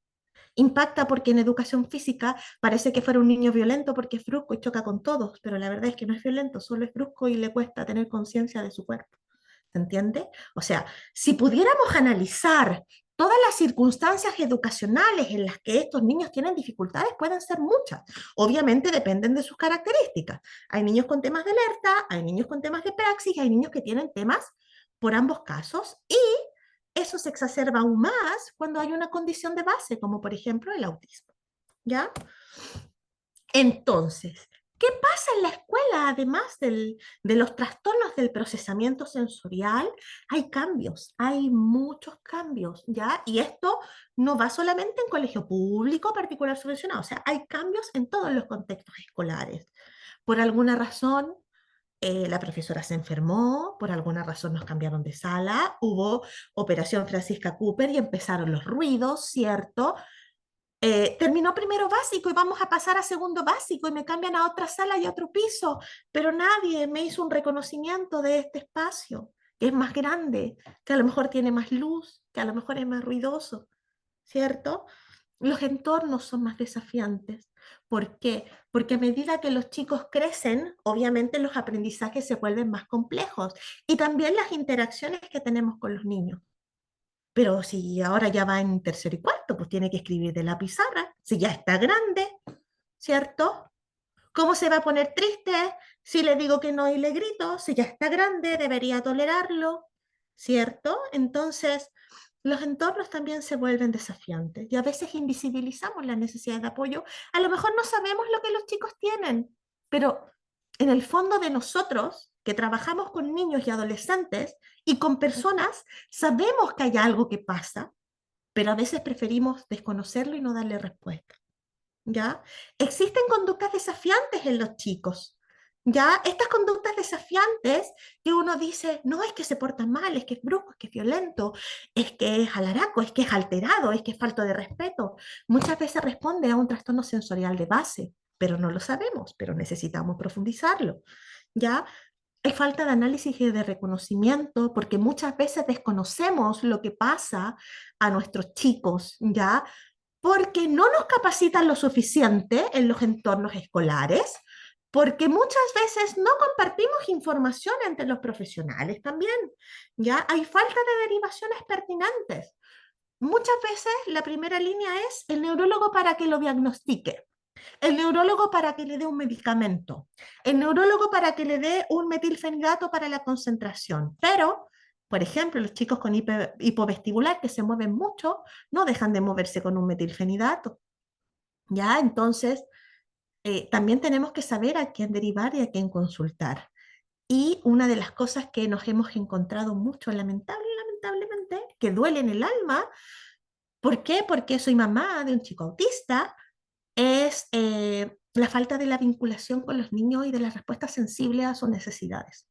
S2: Impacta porque en educación física parece que fuera un niño violento porque es brusco y choca con todos, pero la verdad es que no es violento, solo es brusco y le cuesta tener conciencia de su cuerpo. ¿Se entiende? O sea, si pudiéramos analizar todas las circunstancias educacionales en las que estos niños tienen dificultades, pueden ser muchas. Obviamente dependen de sus características. Hay niños con temas de alerta, hay niños con temas de praxis, hay niños que tienen temas por ambos casos y eso se exacerba aún más cuando hay una condición de base, como por ejemplo el autismo. ¿Ya? Entonces, ¿qué pasa en la escuela además de los trastornos del procesamiento sensorial? Hay cambios, hay muchos cambios, ¿ya? Y esto no va solamente en colegio público particular subvencionado, o sea, hay cambios en todos los contextos escolares. Por alguna razón, la profesora se enfermó, por alguna razón nos cambiaron de sala, hubo Operación Francisca Cooper y empezaron los ruidos, ¿cierto? Terminó primero básico y vamos a pasar a segundo básico y me cambian a otra sala y a otro piso, pero nadie me hizo un reconocimiento de este espacio, que es más grande, que a lo mejor tiene más luz, que a lo mejor es más ruidoso, ¿cierto? Los entornos son más desafiantes. ¿Por qué? Porque a medida que los chicos crecen, obviamente los aprendizajes se vuelven más complejos y también las interacciones que tenemos con los niños. Pero si ahora ya va en tercero y cuarto, pues tiene que escribir de la pizarra. Si ya está grande, ¿cierto? ¿Cómo se va a poner triste si le digo que no y le grito? Si ya está grande, debería tolerarlo, ¿cierto? Entonces, los entornos también se vuelven desafiantes y a veces invisibilizamos la necesidad de apoyo. A lo mejor no sabemos lo que los chicos tienen, pero en el fondo de nosotros, que trabajamos con niños y adolescentes y con personas, sabemos que hay algo que pasa, pero a veces preferimos desconocerlo y no darle respuesta. ¿Ya? Existen conductas desafiantes en los chicos. ¿Ya? Estas conductas desafiantes que uno dice, no es que se porta mal, es que es brusco, es que es violento, es que es alaraco, es que es alterado, es que es falto de respeto. Muchas veces responde a un trastorno sensorial de base, pero no lo sabemos, pero necesitamos profundizarlo. ¿Ya? Hay falta de análisis y de reconocimiento porque muchas veces desconocemos lo que pasa a nuestros chicos, ¿ya? Porque no nos capacitan lo suficiente en los entornos escolares, porque muchas veces no compartimos información entre los profesionales también, ¿ya? Hay falta de derivaciones pertinentes. Muchas veces la primera línea es el neurólogo para que lo diagnostique, el neurólogo para que le dé un medicamento, el neurólogo para que le dé un metilfenidato para la concentración, pero por ejemplo, los chicos con hipovestibular que se mueven mucho no dejan de moverse con un metilfenidato. ¿Ya? Entonces, también tenemos que saber a quién derivar y a quién consultar. Y una de las cosas que nos hemos encontrado mucho, lamentablemente, que duele en el alma, ¿por qué? Porque soy mamá de un chico autista, es la falta de la vinculación con los niños y de las respuestas sensibles a sus necesidades.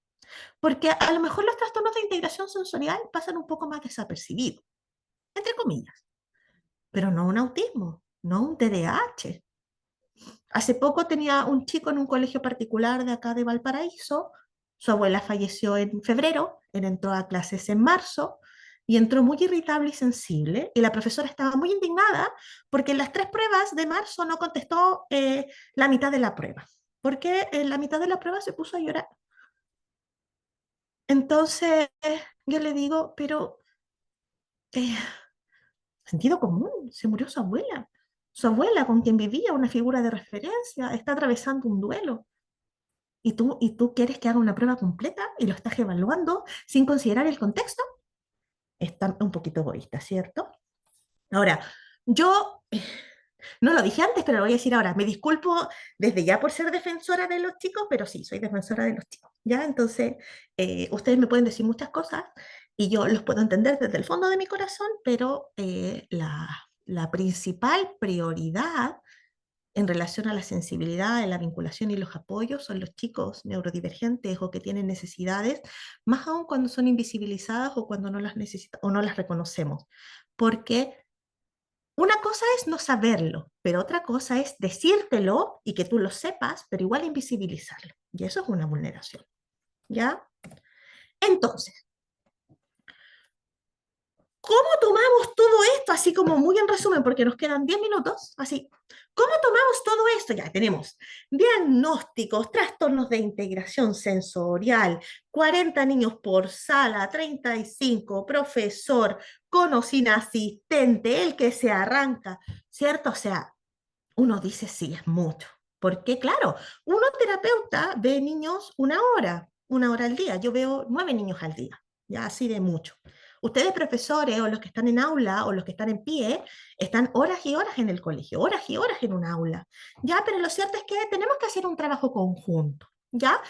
S2: Porque a lo mejor los trastornos de integración sensorial pasan un poco más desapercibidos, entre comillas, pero no un autismo, no un TDAH. Hace poco tenía un chico en un colegio particular de acá de Valparaíso, su abuela falleció en febrero, él entró a clases en marzo y entró muy irritable y sensible y la profesora estaba muy indignada porque en las tres pruebas de marzo no contestó la mitad de la prueba, porque en la mitad de la prueba se puso a llorar. Entonces yo le digo, pero eh, sentido común, se murió su abuela. Su abuela, con quien vivía, una figura de referencia, está atravesando un duelo. y tú quieres que haga una prueba completa y lo estás evaluando sin considerar el contexto, está un poquito egoísta, ¿cierto? Ahora, yo no lo dije antes, pero lo voy a decir ahora. Me disculpo desde ya por ser defensora de los chicos, pero sí, soy defensora de los chicos, ¿ya? Entonces, ustedes me pueden decir muchas cosas y yo los puedo entender desde el fondo de mi corazón, pero la principal prioridad en relación a la sensibilidad, la vinculación y los apoyos son los chicos neurodivergentes o que tienen necesidades, más aún cuando son invisibilizadas o cuando no las necesita, o no las reconocemos. Porque una cosa es no saberlo, pero otra cosa es decírtelo y que tú lo sepas, pero igual invisibilizarlo. Y eso es una vulneración, ¿ya? Entonces, ¿cómo tomamos todo esto? Así como muy en resumen, porque nos quedan 10 minutos, así. ¿Cómo tomamos todo esto? Ya tenemos diagnósticos, trastornos de integración sensorial, 40 niños por sala, 35, profesor, con o sin asistente, el que se arranca, ¿cierto? O sea, uno dice, sí, es mucho. Porque, claro, uno terapeuta ve niños una hora al día. Yo veo 9 niños al día, ya así de mucho. Ustedes, profesores, o los que están en aula, o los que están en pie, están horas y horas en el colegio, horas y horas en un aula. Ya, pero lo cierto es que tenemos que hacer un trabajo conjunto, ¿ya?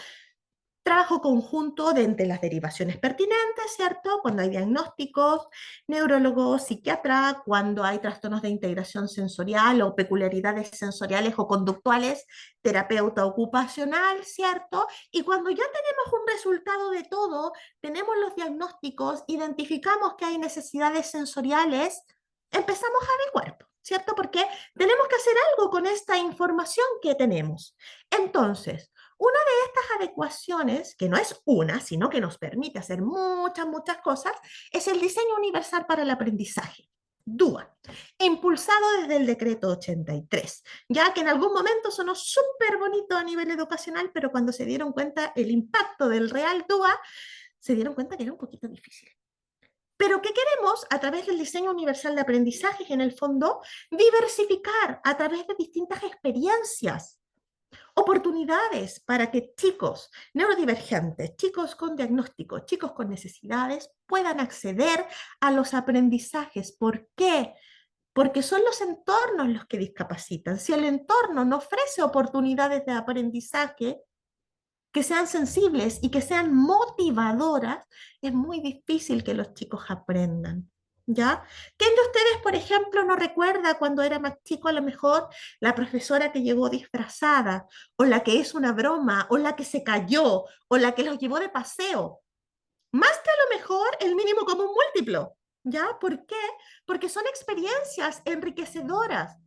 S2: Trabajo conjunto de entre las derivaciones pertinentes, ¿cierto? Cuando hay diagnósticos, neurólogos, psiquiatra, cuando hay trastornos de integración sensorial o peculiaridades sensoriales o conductuales, terapeuta ocupacional, ¿cierto? Y cuando ya tenemos un resultado de todo, tenemos los diagnósticos, identificamos que hay necesidades sensoriales, empezamos a adecuar, ¿cierto? Porque tenemos que hacer algo con esta información que tenemos. Entonces, una de estas adecuaciones, que no es una, sino que nos permite hacer muchas, muchas cosas, es el diseño universal para el aprendizaje. DUA, impulsado desde el decreto 83, ya que en algún momento sonó súper bonito a nivel educacional, pero cuando se dieron cuenta el impacto del real DUA, se dieron cuenta que era un poquito difícil. Pero ¿qué queremos a través del diseño universal de aprendizaje? En el fondo, diversificar a través de distintas experiencias oportunidades para que chicos neurodivergentes, chicos con diagnósticos, chicos con necesidades puedan acceder a los aprendizajes. ¿Por qué? Porque son los entornos los que discapacitan. Si el entorno no ofrece oportunidades de aprendizaje que sean sensibles y que sean motivadoras, es muy difícil que los chicos aprendan. ¿Ya? ¿Quién de ustedes, por ejemplo, no recuerda cuando era más chico a lo mejor la profesora que llegó disfrazada, o la que es una broma, o la que se cayó, o la que los llevó de paseo? Más que a lo mejor el mínimo común múltiplo. ¿Ya? ¿Por qué? Porque son experiencias enriquecedoras,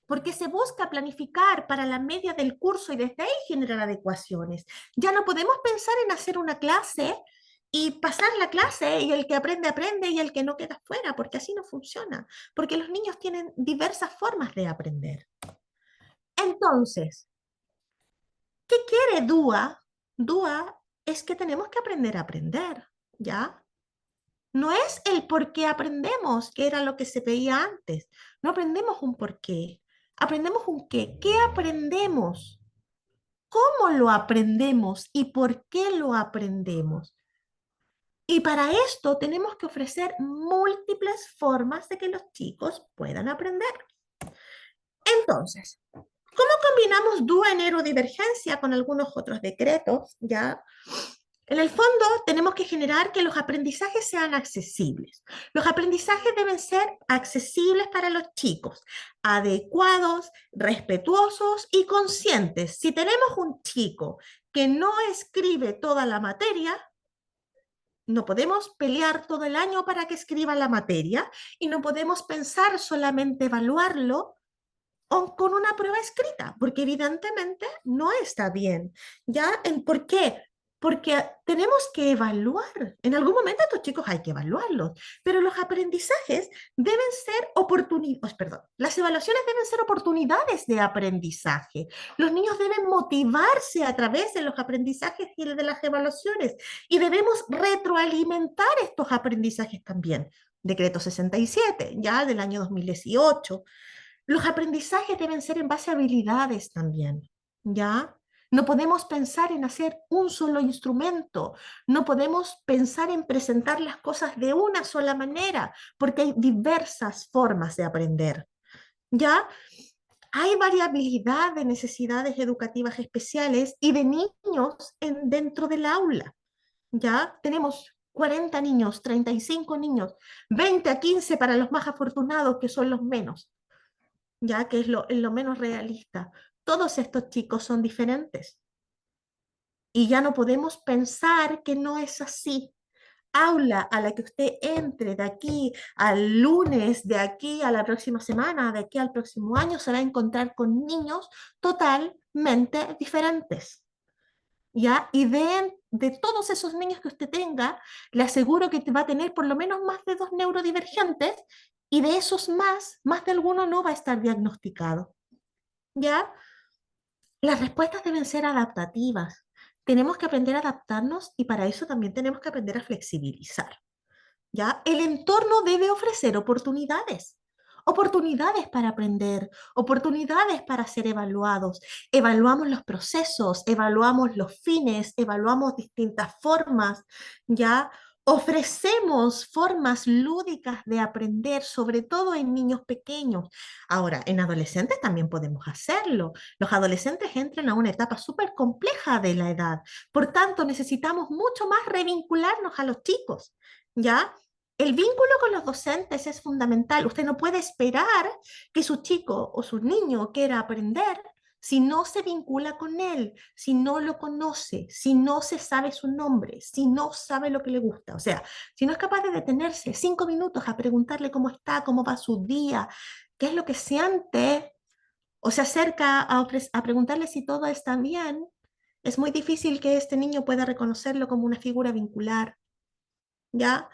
S2: porque se busca planificar para la media del curso y desde ahí generar adecuaciones. Ya no podemos pensar en hacer una clase y pasar la clase y el que aprende, aprende y el que no queda fuera, porque así no funciona, porque los niños tienen diversas formas de aprender. Entonces, ¿qué quiere DUA? DUA es que tenemos que aprender a aprender, ¿ya? No es el por qué aprendemos, que era lo que se veía antes. No aprendemos un por qué, aprendemos un qué. ¿Qué aprendemos? ¿Cómo lo aprendemos y por qué lo aprendemos? Y para esto tenemos que ofrecer múltiples formas de que los chicos puedan aprender. Entonces, ¿cómo combinamos DUA en neurodivergencia con algunos otros decretos? Ya en el fondo, tenemos que generar que los aprendizajes sean accesibles. Los aprendizajes deben ser accesibles para los chicos, adecuados, respetuosos y conscientes. Si tenemos un chico que no escribe toda la materia, no podemos pelear todo el año para que escriba la materia y no podemos pensar solamente evaluarlo o con una prueba escrita, porque evidentemente no está bien. ¿Ya? ¿Por qué? Porque tenemos que evaluar. En algún momento a estos chicos hay que evaluarlos, pero los aprendizajes deben ser oportunidades, perdón, las evaluaciones deben ser oportunidades de aprendizaje. Los niños deben motivarse a través de los aprendizajes y de las evaluaciones y debemos retroalimentar estos aprendizajes también. Decreto 67, ya del año 2018. Los aprendizajes deben ser en base a habilidades también, ¿ya? No podemos pensar en hacer un solo instrumento, no podemos pensar en presentar las cosas de una sola manera, porque hay diversas formas de aprender. ¿Ya? Hay variabilidad de necesidades educativas especiales y de niños dentro del aula. ¿Ya? Tenemos 40 niños, 35 niños, 20 a 15 para los más afortunados, que son los menos, ya que es lo menos realista. Todos estos chicos son diferentes y ya no podemos pensar que no es así. Aula a la que usted entre de aquí al lunes, de aquí a la próxima semana, de aquí al próximo año, se va a encontrar con niños totalmente diferentes. ¿Ya? Y de todos esos niños que usted tenga, le aseguro que va a tener por lo menos más de dos neurodivergentes y de esos más de alguno no va a estar diagnosticado. ¿Ya? Las respuestas deben ser adaptativas. Tenemos que aprender a adaptarnos y para eso también tenemos que aprender a flexibilizar. ¿Ya? El entorno debe ofrecer oportunidades, oportunidades para aprender, oportunidades para ser evaluados. Evaluamos los procesos, evaluamos los fines, evaluamos distintas formas, ¿ya? Ofrecemos formas lúdicas de aprender, sobre todo en niños pequeños. Ahora, en adolescentes también podemos hacerlo. Los adolescentes entran a una etapa súper compleja de la edad. Por tanto, necesitamos mucho más revincularnos a los chicos, ¿ya? El vínculo con los docentes es fundamental. Usted no puede esperar que su chico o su niño quiera aprender si no se vincula con él, si no lo conoce, si no se sabe su nombre, si no sabe lo que le gusta. O sea, si no es capaz de detenerse 5 minutos a preguntarle cómo está, cómo va su día, qué es lo que siente, o se acerca a preguntarle si todo está bien, es muy difícil que este niño pueda reconocerlo como una figura vincular, ¿ya?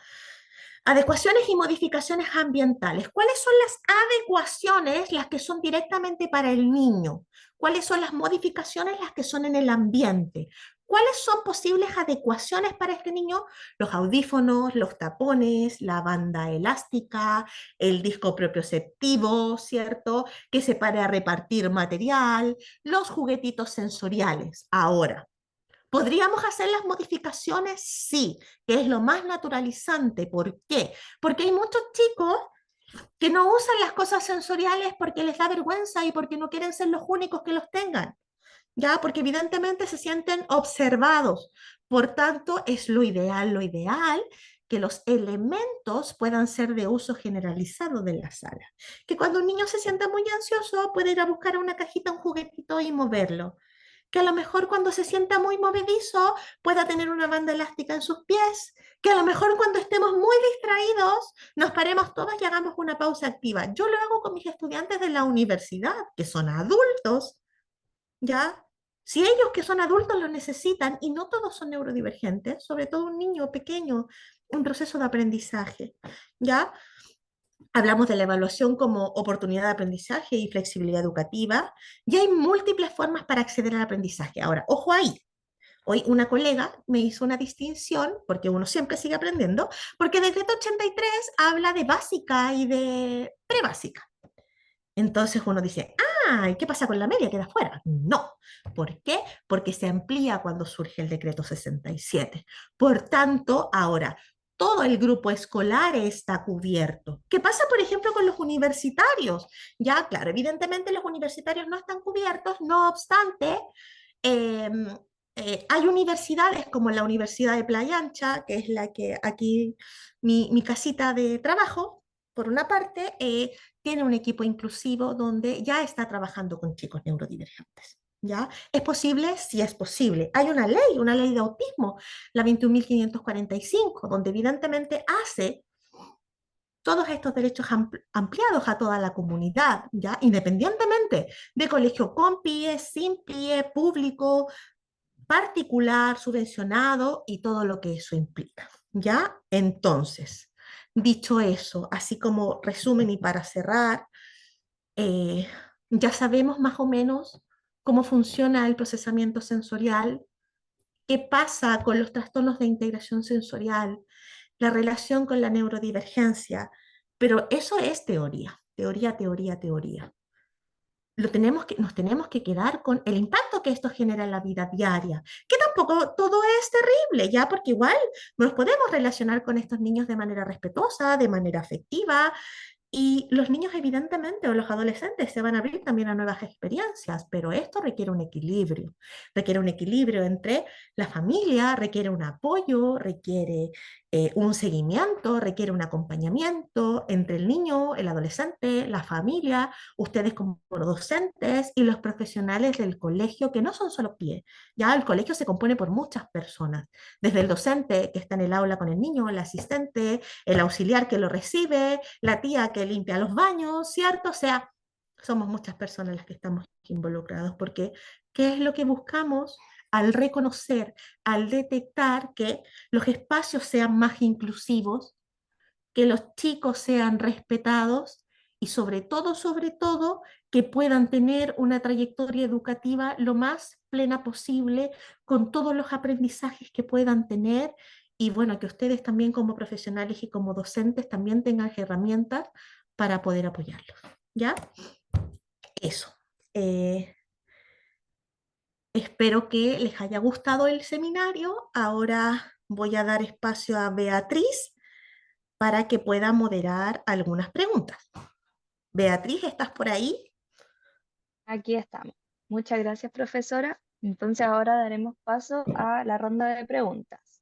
S2: Adecuaciones y modificaciones ambientales. ¿Cuáles son las adecuaciones, las que son directamente para el niño? ¿Cuáles son las modificaciones, las que son en el ambiente? ¿Cuáles son posibles adecuaciones para este niño? Los audífonos, los tapones, la banda elástica, el disco propioceptivo, ¿cierto? Que se pare a repartir material, los juguetitos sensoriales. Ahora, ¿podríamos hacer las modificaciones? Sí, que es lo más naturalizante. ¿Por qué? Porque hay muchos chicos que no usan las cosas sensoriales porque les da vergüenza y porque no quieren ser los únicos que los tengan, ¿ya? Porque evidentemente se sienten observados. Por tanto, es lo ideal que los elementos puedan ser de uso generalizado de la sala. Que cuando un niño se sienta muy ansioso, puede ir a buscar a una cajita un juguetito y moverlo, que a lo mejor cuando se sienta muy movedizo pueda tener una banda elástica en sus pies, que a lo mejor cuando estemos muy distraídos nos paremos todos y hagamos una pausa activa. Yo lo hago con mis estudiantes de la universidad, que son adultos, ¿ya? Si ellos que son adultos lo necesitan, y no todos son neurodivergentes, sobre todo un niño pequeño, un proceso de aprendizaje, ¿ya? Hablamos de la evaluación como oportunidad de aprendizaje y flexibilidad educativa, y hay múltiples formas para acceder al aprendizaje. Ahora, ojo ahí. Hoy una colega me hizo una distinción, porque uno siempre sigue aprendiendo, porque el decreto 83 habla de básica y de prebásica. Entonces uno dice, ah, ¿y qué pasa con la media? ¿Queda fuera? No. ¿Por qué? Porque se amplía cuando surge el decreto 67. Por tanto, ahora todo el grupo escolar está cubierto. ¿Qué pasa, por ejemplo, con los universitarios? Ya, claro, evidentemente los universitarios no están cubiertos, no obstante, eh, hay universidades como la Universidad de Playa Ancha, que es la que aquí mi casita de trabajo, por una parte, tiene un equipo inclusivo donde ya está trabajando con chicos neurodivergentes. ¿Ya? ¿Es posible? Sí es posible. Hay una ley de autismo, la 21.545, donde evidentemente hace todos estos derechos ampliados a toda la comunidad, ¿ya? Independientemente de colegio con PIE, sin PIE, público, particular, subvencionado y todo lo que eso implica, ¿ya? Entonces, dicho eso, así como resumen y para cerrar, eh, ya sabemos más o menos cómo funciona el procesamiento sensorial, qué pasa con los trastornos de integración sensorial, la relación con la neurodivergencia, pero eso es teoría, teoría, teoría, teoría. nos tenemos que quedar con el impacto que esto genera en la vida diaria, que tampoco todo es terrible, ya, porque igual nos podemos relacionar con estos niños de manera respetuosa, de manera afectiva, y los niños evidentemente o los adolescentes se van a abrir también a nuevas experiencias, pero esto requiere un equilibrio entre la familia, requiere un apoyo, requiere un seguimiento, requiere un acompañamiento entre el niño, el adolescente, la familia, ustedes como docentes y los profesionales del colegio, que no son solo pies, ya el colegio se compone por muchas personas, desde el docente que está en el aula con el niño, el asistente, el auxiliar que lo recibe, la tía que limpia los baños, ¿cierto? O sea, somos muchas personas las que estamos involucrados, porque ¿qué es lo que buscamos al reconocer, al detectar que los espacios sean más inclusivos, que los chicos sean respetados y sobre todo, que puedan tener una trayectoria educativa lo más plena posible con todos los aprendizajes que puedan tener y bueno, que ustedes también como profesionales y como docentes también tengan herramientas para poder apoyarlos. ¿Ya? Eso. Eh, Espero que les haya gustado el seminario. Ahora voy a dar espacio a Beatriz para que pueda moderar algunas preguntas. Beatriz, ¿estás por ahí?
S1: Aquí estamos. Muchas gracias, profesora. Entonces ahora daremos paso a la ronda de preguntas.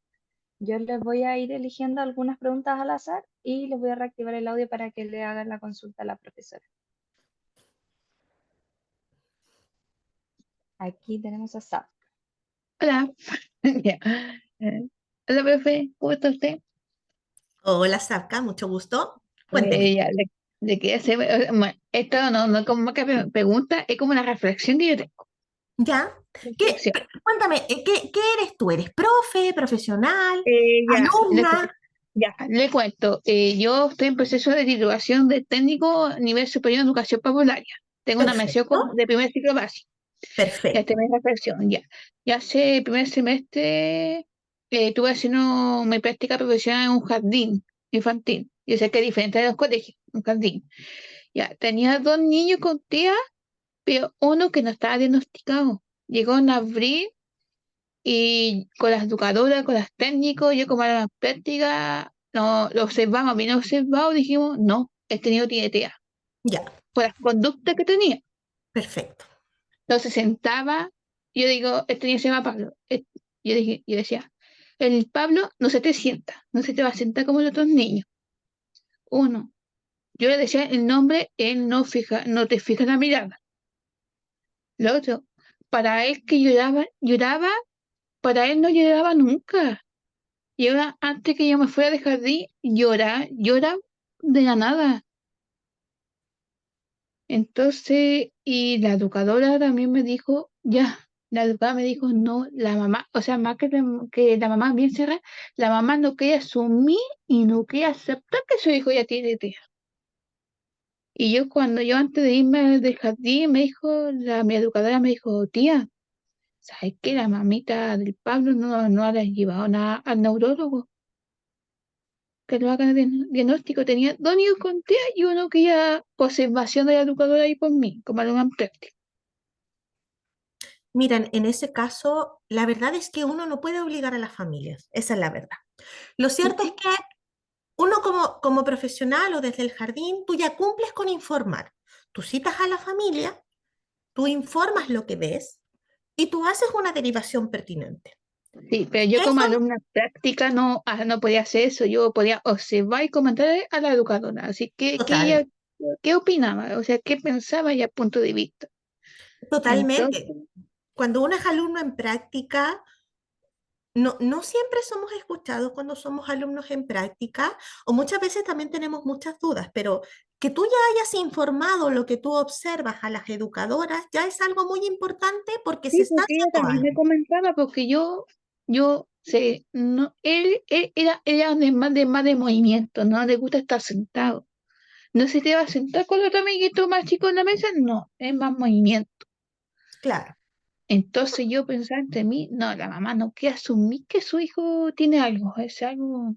S1: Yo les voy a ir eligiendo algunas preguntas al azar y les voy a reactivar el audio para que le hagan la consulta a la profesora. Aquí tenemos a Sab.
S3: Hola. Ya. Eh, Hola, profe, ¿cómo está usted?
S2: Hola, Sarka, mucho gusto. Cuénteme.
S3: Ya, le quería hacer, bueno, esto no es como que pregunta, es como una reflexión que yo tengo.
S2: ¿Ya?
S3: Reflexión.
S2: Cuéntame, ¿qué eres tú? ¿Eres profe, profesional,
S3: Ya,
S2: alumna?
S3: le cuento. Yo estoy en proceso de titulación de técnico a nivel superior en educación popularia. Tengo una mención
S2: Perfecto,
S3: de primer ciclo básico. Ya
S2: perfecto.
S3: esta es mi reflexión, ya. Ya hace el primer semestre estuve haciendo mi práctica profesional en un jardín infantil. Yo sé que es diferente de los colegios, un jardín. Ya, tenía dos niños con TEA, pero uno que no estaba diagnosticado. Llegó en abril y con las educadoras, con las técnicos, yo como era la práctica, no, lo observamos, bien observado, dijimos, no, este niño tiene TEA,
S2: Ya,
S3: por las conductas que tenía.
S2: perfecto.
S3: Entonces sentaba, yo digo, este niño se llama Pablo. Yo decía, el Pablo no se te sienta, no se te va a sentar como los otros niños. Uno, yo le decía el nombre, él no te fija la mirada. Lo otro, para él que lloraba, para él no lloraba nunca. Y ahora, antes que yo me fuera de jardín, llora de la nada. Entonces, y la educadora también me dijo, ya, la educadora me dijo, no, la mamá, o sea, más que la mamá bien cerrada, la mamá no quería asumir y no quería aceptar que su hijo ya tiene TEA. Y yo cuando yo antes de irme del jardín, mi educadora me dijo, tía, ¿sabes qué? La mamita del Pablo no la ha llevado nada al neurólogo, que lo haga el diagnóstico. Tenía dos niños con TEA y uno que ya observación de la educadora ahí por mí, como alumna en práctica.
S2: Miren, en ese caso, la verdad es que uno no puede obligar a las familias, esa es la verdad. Lo cierto es que uno como profesional o desde el jardín, tú ya cumples con informar. Tú citas a la familia, tú informas lo que ves y tú haces una derivación pertinente.
S3: Sí, pero yo como
S2: Eso,
S3: alumna práctica no podía hacer eso, yo podía observar y comentar a la educadora, así que ella,
S2: total,
S3: ¿qué opinaba? O sea, ¿qué pensaba ella a punto de vista?
S2: totalmente.
S3: Entonces,
S2: Cuando uno es alumno en práctica, no siempre somos escuchados cuando somos alumnos en práctica, o muchas veces también tenemos muchas dudas, pero que tú ya hayas informado lo que tú observas a las educadoras ya es algo muy importante porque se
S3: sí,
S2: está
S3: porque ella
S2: haciendo
S3: también me
S2: algo.
S3: comentaba, porque yo sé, no, él era de más de movimiento, no le gusta estar sentado. No se te va a sentar con otro amiguito más chico en la mesa, no, es más movimiento.
S2: Claro,
S3: Entonces yo pensaba entre mí, no, la mamá no quiere asumir que su hijo tiene algo, es algo,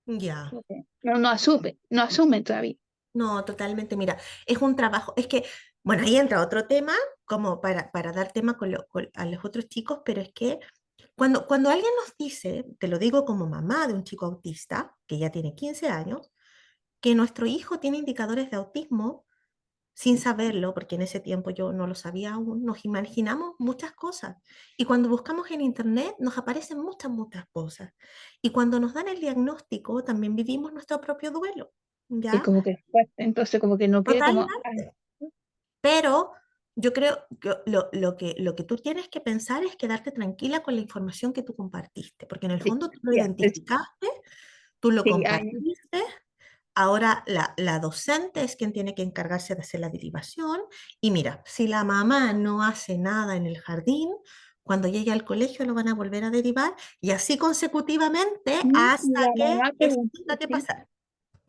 S2: ya.
S3: no asume todavía.
S2: No, totalmente, mira, es un trabajo, es que, bueno, ahí entra otro tema, como para dar tema a los otros chicos, pero es que cuando alguien nos dice, te lo digo como mamá de un chico autista, que ya tiene 15 años, que nuestro hijo tiene indicadores de autismo, sin saberlo, porque en ese tiempo yo no lo sabía aún, nos imaginamos muchas cosas. Y cuando buscamos en internet nos aparecen muchas, muchas cosas. Y cuando nos dan el diagnóstico, también vivimos nuestro propio duelo,
S3: Y
S2: ¿ya?
S3: como que fuerte, entonces como que no quiere como, ay,
S2: Totalmente. Pero yo creo que lo que tú tienes que pensar es quedarte tranquila con la información que tú compartiste, porque en el
S3: sí,
S2: fondo tú lo
S3: ya,
S2: identificaste, tú lo
S3: sí, ay,
S2: compartiste. Ahora la docente es quien tiene que encargarse de hacer la derivación. Y mira, si la mamá no hace nada en el jardín, cuando llegue al colegio lo van a volver a derivar y así consecutivamente
S3: y
S2: hasta
S3: la
S2: que
S3: mamá
S2: eso
S3: preguntó,
S2: tenga que
S3: sí,
S2: pasar.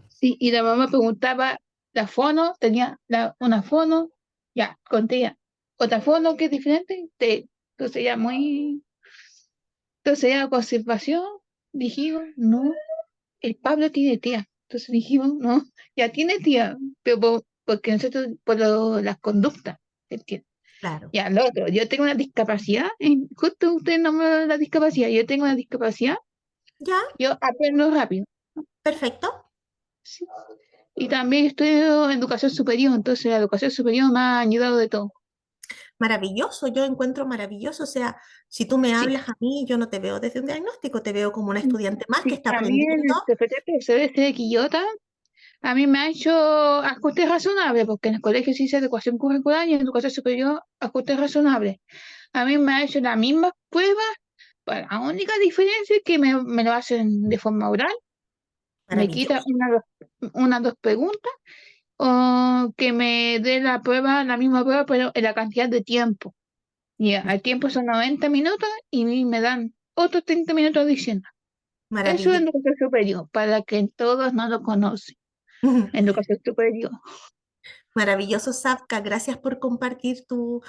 S3: sí, y la mamá preguntaba, la fono, tenía una fono, ya, conté otra fono que es diferente, entonces ya muy, entonces ya conservación, dijimos, no, el Pablo tiene tía, entonces dijimos, no, ya tiene tía, pero porque nosotros, las conductas, ¿entiendes?
S2: Claro.
S3: Ya, lo otro, yo tengo una discapacidad, justo usted nombró la discapacidad, yo tengo una discapacidad,
S2: ¿Ya?
S3: yo aprendo rápido,
S2: Perfecto.
S3: ¿sí? Y también estudio educación superior, entonces la educación superior me ha ayudado de todo.
S2: Maravilloso, yo encuentro maravilloso. O sea, si tú me
S3: Sí,
S2: hablas a mí, yo no te veo desde un diagnóstico, te veo como un estudiante más que
S3: sí,
S2: está
S3: a mí
S2: aprendiendo.
S3: el PPT de Quillota, a mí me ha hecho ajustes razonables, porque en el colegio sí hice educación curricular y en educación superior ajustes razonables. A mí me ha hecho las mismas pruebas, pero la única diferencia es que me lo hacen de forma oral, me quita
S2: Maravilloso.
S3: unas dos preguntas, o que me dé la misma prueba, pero en la cantidad de tiempo. Y el tiempo son 90 minutos y me dan otros 30 minutos diciendo. Eso es
S2: Maravilloso.
S3: educación superior, para que todos no lo conocen. Educación superior.
S2: Maravilloso, Safka. Gracias por compartir tu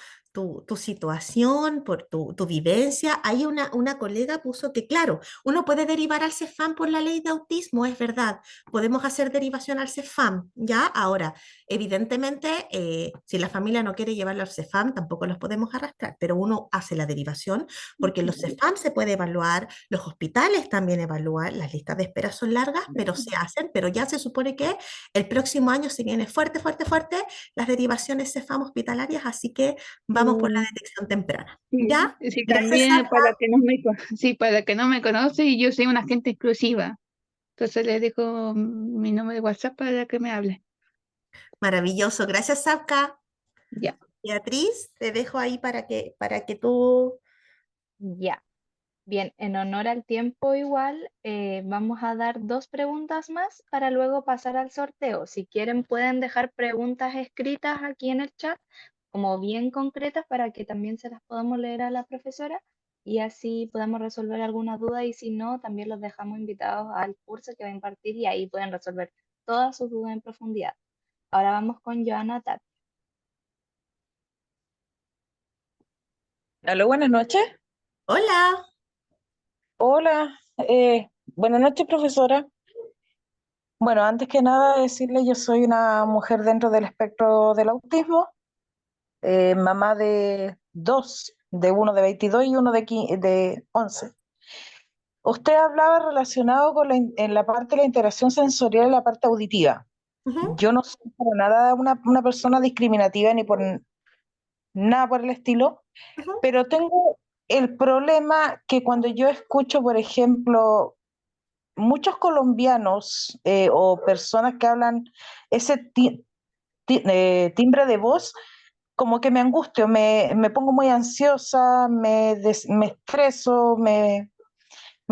S2: situación, por tu vivencia. Hay una colega puso que, claro, uno puede derivar al CEFAM por la ley de autismo, es verdad. Podemos hacer derivación al CEFAM, ¿ya? Ahora, evidentemente, si la familia no quiere llevarlo al CEFAM, tampoco los podemos arrastrar, pero uno hace la derivación porque en los CEFAM se puede evaluar, los hospitales también evalúan, las listas de espera son largas, pero se hacen, pero ya se supone que el próximo año se viene fuerte, fuerte, fuerte las derivaciones CEFAM hospitalarias, así que vamos por la
S3: Y,
S2: detección temprana.
S3: sí,
S2: ¿Ya?
S3: sí,
S2: Gracias,
S3: también
S2: Safka.
S3: para que no sí, para que no me conoce, yo soy una agente exclusiva. Entonces le dejo mi número de WhatsApp para que me hable.
S2: Maravilloso. Gracias, Safka.
S3: Ya.
S2: Beatriz, te dejo ahí para que tú...
S1: Ya. Bien, en honor al tiempo igual, vamos a dar dos preguntas más para luego pasar al sorteo. Si quieren, pueden dejar preguntas escritas aquí en el chat, como bien concretas, para que también se las podamos leer a la profesora y así podamos resolver alguna duda y si no, también los dejamos invitados al curso que va a impartir y ahí pueden resolver todas sus dudas en profundidad. Ahora vamos con Joana Tat.
S4: Aló, buenas noches.
S2: Hola.
S4: Hola, buenas noches, profesora. Bueno, antes que nada decirle, yo soy una mujer dentro del espectro del autismo, mamá de dos, de uno de 22 y uno de 11. Usted hablaba relacionado con en la parte de la integración sensorial y la parte auditiva.
S2: Ujú,
S4: Yo no soy para nada una persona discriminativa ni por nada por el estilo,
S2: ujú,
S4: pero tengo el problema que cuando yo escucho, por ejemplo, muchos colombianos o personas que hablan ese timbre de voz, como que me angustio, me pongo muy ansiosa, me estreso, me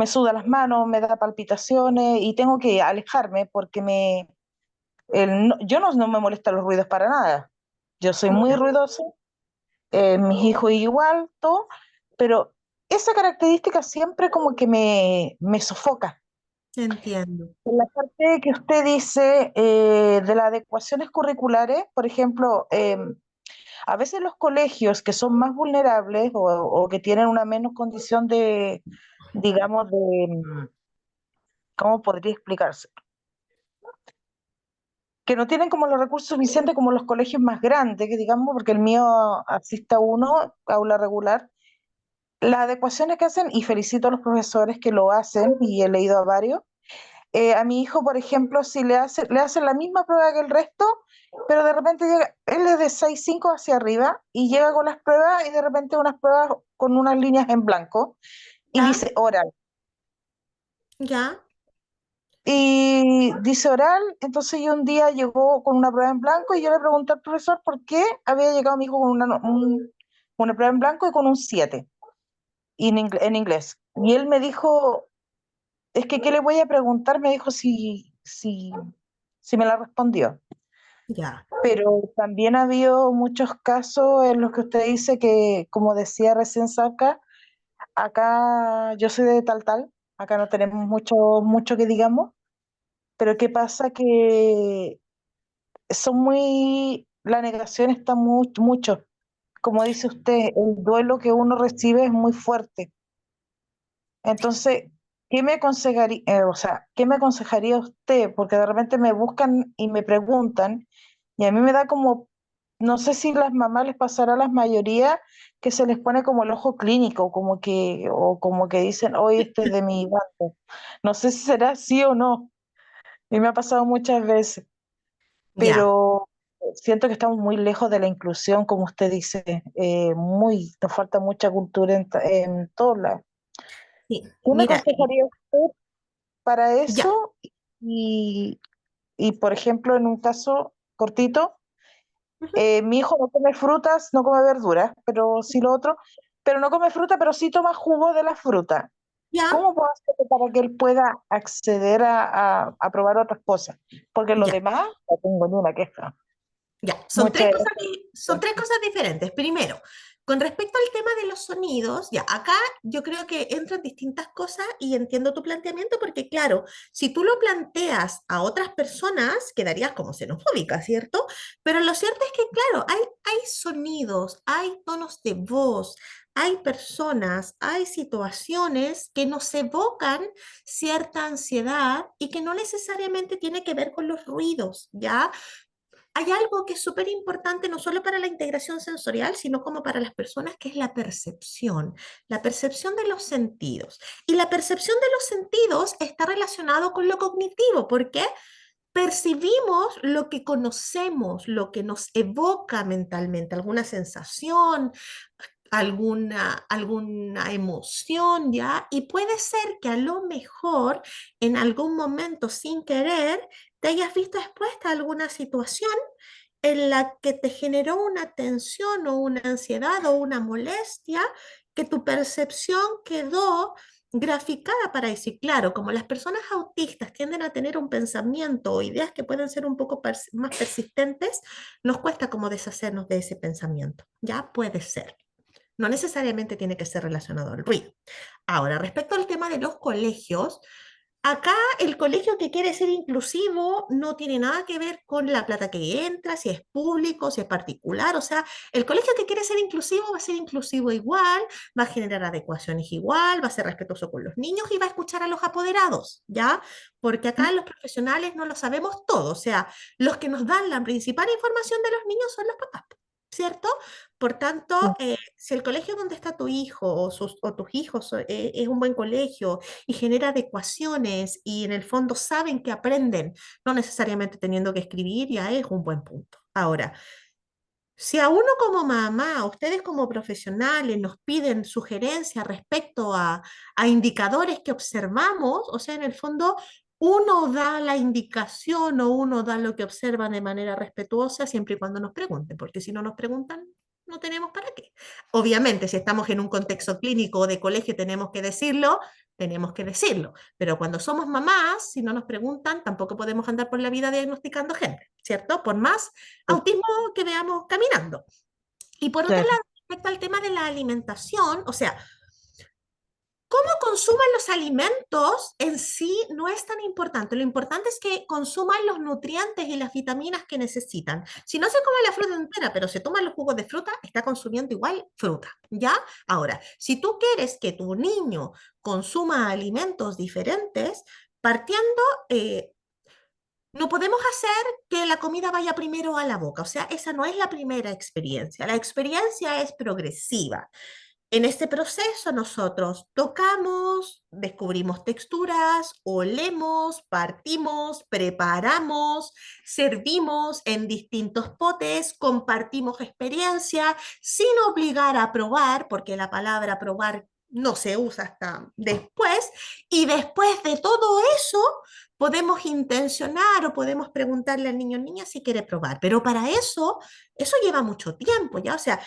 S4: suda las manos, me da palpitaciones y tengo que alejarme porque yo no me molestan los ruidos para nada. Yo soy muy
S2: entiendo.
S4: ruidosa, mis hijos igual, todo, pero esa característica siempre como que me sofoca.
S2: Entiendo.
S4: En la parte que usted dice de las adecuaciones curriculares, por ejemplo, a veces los colegios que son más vulnerables o que tienen una menos condición de, digamos, ¿cómo podría explicarse? que no tienen como los recursos suficientes como los colegios más grandes, que digamos, porque el mío asiste a uno, aula regular, las adecuaciones que hacen, y felicito a los profesores que lo hacen, y he leído a varios. A mi hijo, por ejemplo, si le hacen la misma prueba que el resto, pero de repente llega, él es de 6,5 hacia arriba, y llega con las pruebas, y de repente unas pruebas con unas líneas en blanco, y
S2: ¿Ya?
S4: dice oral.
S2: ¿Ya?
S4: Y dice oral, entonces yo un día llegó con una prueba en blanco, y yo le pregunté al profesor por qué había llegado mi hijo con una prueba en blanco y con un 7 en inglés. Y él me dijo, es que, ¿qué le voy a preguntar? Me dijo si me la respondió.
S2: ¿Ya?
S4: Pero también ha habido muchos casos en los que usted dice que, como decía recién Saca, acá yo soy de tal, acá no tenemos mucho que digamos, pero ¿qué pasa? Que la negación está mucho. Como dice usted, el duelo que uno recibe es muy fuerte. Entonces, o sea, ¿qué me aconsejaría usted? Porque de repente me buscan y me preguntan, y a mí me da como, no sé si las mamás les pasará a las mayoría que se les pone como el ojo clínico, o como que dicen, hoy este es de mi bando. No sé si será así o no, y me ha pasado muchas veces,
S2: ¿Ya?
S4: pero siento que estamos muy lejos de la inclusión, como usted dice, nos falta mucha cultura en todos lados.
S2: Sí.
S4: ¿Qué me
S2: Mira,
S4: aconsejaría usted para
S2: ya.
S4: eso? Y, y, por ejemplo, en un caso cortito,
S2: Ujú.
S4: mi hijo no come frutas, no come verduras, pero sí lo otro, pero no come fruta, pero sí toma jugo de la fruta.
S2: ¿Ya?
S4: ¿Cómo puedo hacer para que él pueda acceder a probar otras cosas? Porque lo
S2: Ya.
S4: demás no tengo ni una queja.
S2: Ya, son
S4: Muchas
S2: son tres
S4: gracias.
S2: cosas diferentes. Primero, con respecto al tema de los sonidos, ya, acá yo creo que entran distintas cosas y entiendo tu planteamiento porque, claro, si tú lo planteas a otras personas, quedarías como xenofóbica, ¿cierto? Pero lo cierto es que, claro, hay sonidos, hay tonos de voz, hay personas, hay situaciones que nos evocan cierta ansiedad y que no necesariamente tiene que ver con los ruidos, ¿ya? Hay algo que es súper importante no solo para la integración sensorial, sino como para las personas, que es la percepción de los sentidos. Y la percepción de los sentidos está relacionado con lo cognitivo, porque percibimos lo que conocemos, lo que nos evoca mentalmente, alguna sensación, alguna emoción, ¿ya? Y puede ser que a lo mejor en algún momento sin querer te hayas visto expuesta a alguna situación en la que te generó una tensión o una ansiedad o una molestia que tu percepción quedó graficada para decir, claro, como las personas autistas tienden a tener un pensamiento o ideas que pueden ser un poco más persistentes, nos cuesta como deshacernos de ese pensamiento. Ya puede ser. No necesariamente tiene que ser relacionado al ruido. Ahora, respecto al tema de los colegios, acá el colegio que quiere ser inclusivo no tiene nada que ver con la plata que entra, si es público, si es particular. O sea, el colegio que quiere ser inclusivo va a ser inclusivo igual, va a generar adecuaciones igual, va a ser respetuoso con los niños y va a escuchar a los apoderados, ¿ya? Porque acá los profesionales no lo sabemos todo. O sea, los que nos dan la principal información de los niños son los papás. ¿Cierto? Por tanto, si el colegio donde está tu hijo o tus hijos es un buen colegio y genera adecuaciones y en el fondo saben que aprenden, no necesariamente teniendo que escribir, ya es un buen punto. Ahora, si a uno como mamá, ustedes como profesionales nos piden sugerencias respecto a indicadores que observamos, o sea, en el fondo uno da la indicación o uno da lo que observa de manera respetuosa siempre y cuando nos pregunten, porque si no nos preguntan, no tenemos para qué. Obviamente, si estamos en un contexto clínico o de colegio, tenemos que decirlo, pero cuando somos mamás, si no nos preguntan, tampoco podemos andar por la vida diagnosticando gente, ¿cierto? Por más autismo que veamos caminando. Y por otro
S4: Claro.
S2: lado, respecto al tema de la alimentación, o sea, cómo consuman los alimentos en sí no es tan importante. Lo importante es que consuman los nutrientes y las vitaminas que necesitan. Si no se come la fruta entera, pero se toman los jugos de fruta, está consumiendo igual fruta, ¿ya? Ahora, si tú quieres que tu niño consuma alimentos diferentes, partiendo, No podemos hacer que la comida vaya primero a la boca, o sea, esa no es la primera experiencia. La experiencia es progresiva. En este proceso nosotros tocamos, descubrimos texturas, olemos, partimos, preparamos, servimos en distintos potes, compartimos experiencia sin obligar a probar, porque la palabra probar no se usa hasta después, y después de todo eso podemos intencionar o podemos preguntarle al niño o niña si quiere probar, pero para eso lleva mucho tiempo, ¿ya? O sea,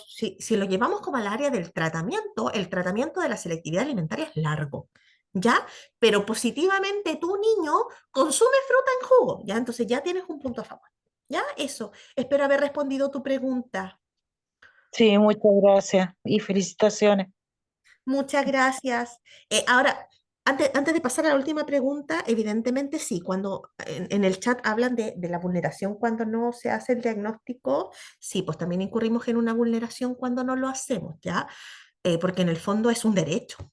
S2: si lo llevamos como al área del tratamiento, el tratamiento de la selectividad alimentaria es largo, ¿ya? Pero positivamente tu niño consume fruta en jugo, ¿ya? Entonces ya tienes un punto a favor, ¿ya? Eso. Espero haber respondido tu pregunta.
S4: Sí, muchas gracias y felicitaciones.
S2: Muchas gracias. Ahora, antes de pasar a la última pregunta, evidentemente sí, cuando en el chat hablan de la vulneración cuando no se hace el diagnóstico, sí, pues también incurrimos en una vulneración cuando no lo hacemos, ¿ya? Porque en el fondo es un derecho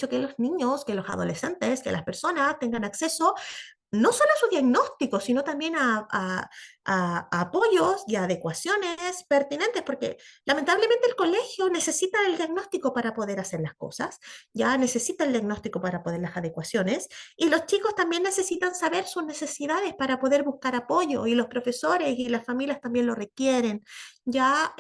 S2: que los niños, que los adolescentes, que las personas tengan acceso no solo a su diagnóstico, sino también a apoyos y adecuaciones pertinentes, porque lamentablemente el colegio necesita el diagnóstico para poder hacer las cosas, ya necesita el diagnóstico para poder las adecuaciones, y los chicos también necesitan saber sus necesidades para poder buscar apoyo, y los profesores y las familias también lo requieren. Ya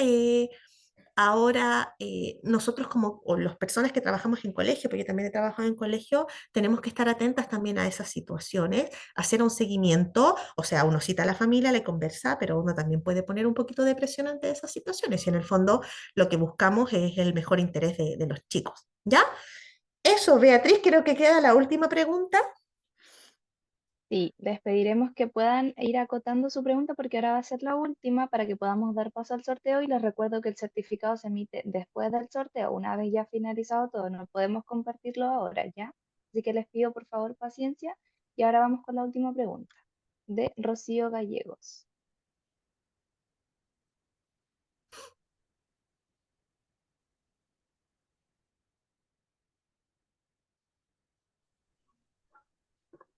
S2: ahora, nosotros como o las personas que trabajamos en colegio, porque yo también he trabajado en colegio, tenemos que estar atentas también a esas situaciones, hacer un seguimiento, o sea, uno cita a la familia, le conversa, pero uno también puede poner un poquito de presión ante esas situaciones y en el fondo lo que buscamos es el mejor interés de los chicos, ¿ya? Eso, Beatriz, creo que queda la última pregunta.
S1: Sí, les pediremos que puedan ir acotando su pregunta porque ahora va a ser la última para que podamos dar paso al sorteo y les recuerdo que el certificado se emite después del sorteo, una vez ya finalizado todo, no podemos compartirlo ahora, ¿ya? Así que les pido por favor paciencia y ahora vamos con la última pregunta de Rocío Gallegos.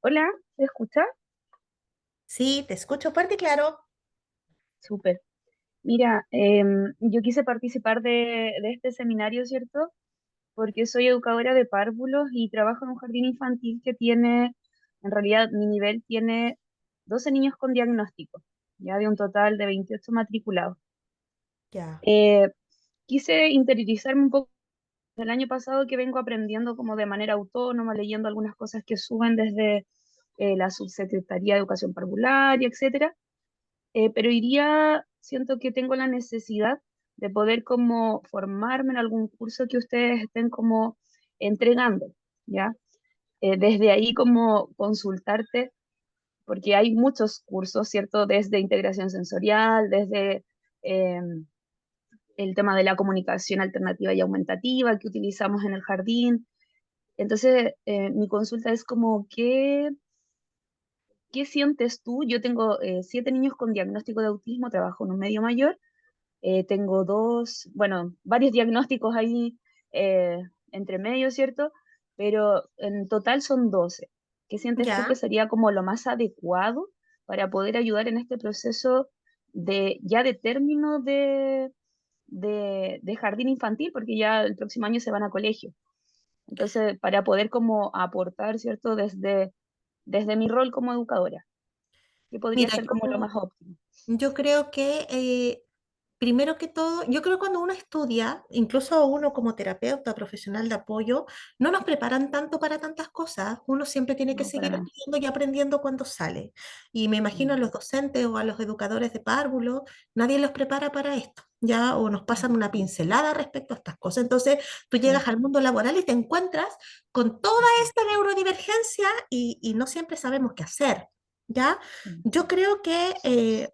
S5: Hola, ¿se escucha?
S2: Sí, te escucho fuerte y claro.
S5: Súper. Mira, yo quise participar de este seminario, ¿cierto? Porque soy educadora de párvulos y trabajo en un jardín infantil que tiene, en realidad mi nivel tiene 12 niños con diagnóstico, ya de un total de 28 matriculados.
S2: Ya.
S5: Eh, Quise interiorizarme un poco del año pasado que vengo aprendiendo como de manera autónoma, leyendo algunas cosas que suben desde la Subsecretaría de Educación Parvular y etcétera. Pero hoy día siento que tengo la necesidad de poder como formarme en algún curso que ustedes estén como entregando, ¿ya? Desde ahí como consultarte, porque hay muchos cursos, ¿cierto? Desde integración sensorial, desde eh, el tema de la comunicación alternativa y aumentativa que utilizamos en el jardín. Entonces, mi consulta es como, ¿qué sientes tú? Yo tengo 7 niños con diagnóstico de autismo, trabajo en un medio mayor. Tengo dos, bueno, varios diagnósticos ahí entre medio, ¿cierto? Pero en total son 12. ¿Qué sientes tú que
S2: Ya.
S5: sería como lo más adecuado para poder ayudar en este proceso de ya de término de jardín infantil? Porque ya el próximo año se van a colegio. Entonces, para poder como aportar, ¿cierto? Desde mi rol como educadora, ¿qué podría
S2: Mira,
S5: ser como lo más óptimo?
S2: yo creo que primero que todo, yo creo que cuando uno estudia, incluso uno como terapeuta profesional de apoyo, no nos preparan tanto para tantas cosas. Uno siempre tiene que
S5: No, para
S2: seguir
S5: nada.
S2: aprendiendo y aprendiendo cuando sale. Y me imagino a
S5: Mm,
S2: los docentes o a los educadores de párvulo, nadie los prepara para esto, ya, o nos pasan
S5: mm,
S2: una pincelada respecto a estas cosas. Entonces, tú
S5: sí.
S2: llegas al mundo laboral y te encuentras con toda
S5: Ujú,
S2: esta neurodivergencia y no siempre sabemos qué hacer, ¿ya?
S5: mm,
S2: Yo creo que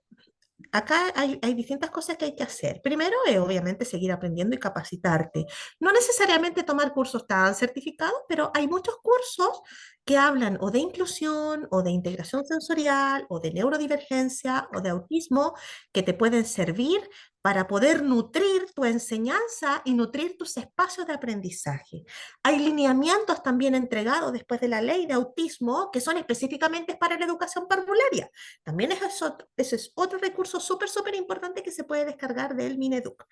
S2: acá hay distintas cosas que hay que hacer. Primero es obviamente seguir aprendiendo y capacitarte. No necesariamente tomar cursos tan certificados, pero hay muchos cursos que hablan o de inclusión o de integración sensorial o de neurodivergencia o de autismo que te pueden servir para poder nutrir tu enseñanza y nutrir tus espacios de aprendizaje. Hay lineamientos también entregados después de la ley de autismo que son específicamente para la educación parvularia. También ese es otro recurso súper, súper importante que se puede descargar del Mineduc.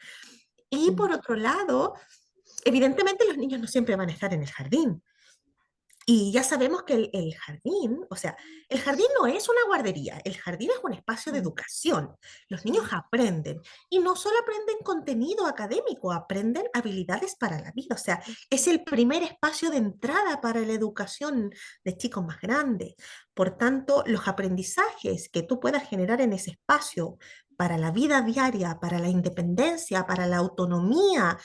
S2: Y por otro lado, evidentemente los niños no siempre van a estar en el jardín. Y ya sabemos que el jardín, o sea, el jardín no es una guardería, el jardín es un espacio de educación. Los niños aprenden y no solo aprenden contenido académico, aprenden habilidades para la vida. O sea, es el primer espacio de entrada para la educación de chicos más grandes. Por tanto, los aprendizajes que tú puedas generar en ese espacio para la vida diaria, para la independencia, para la autonomía,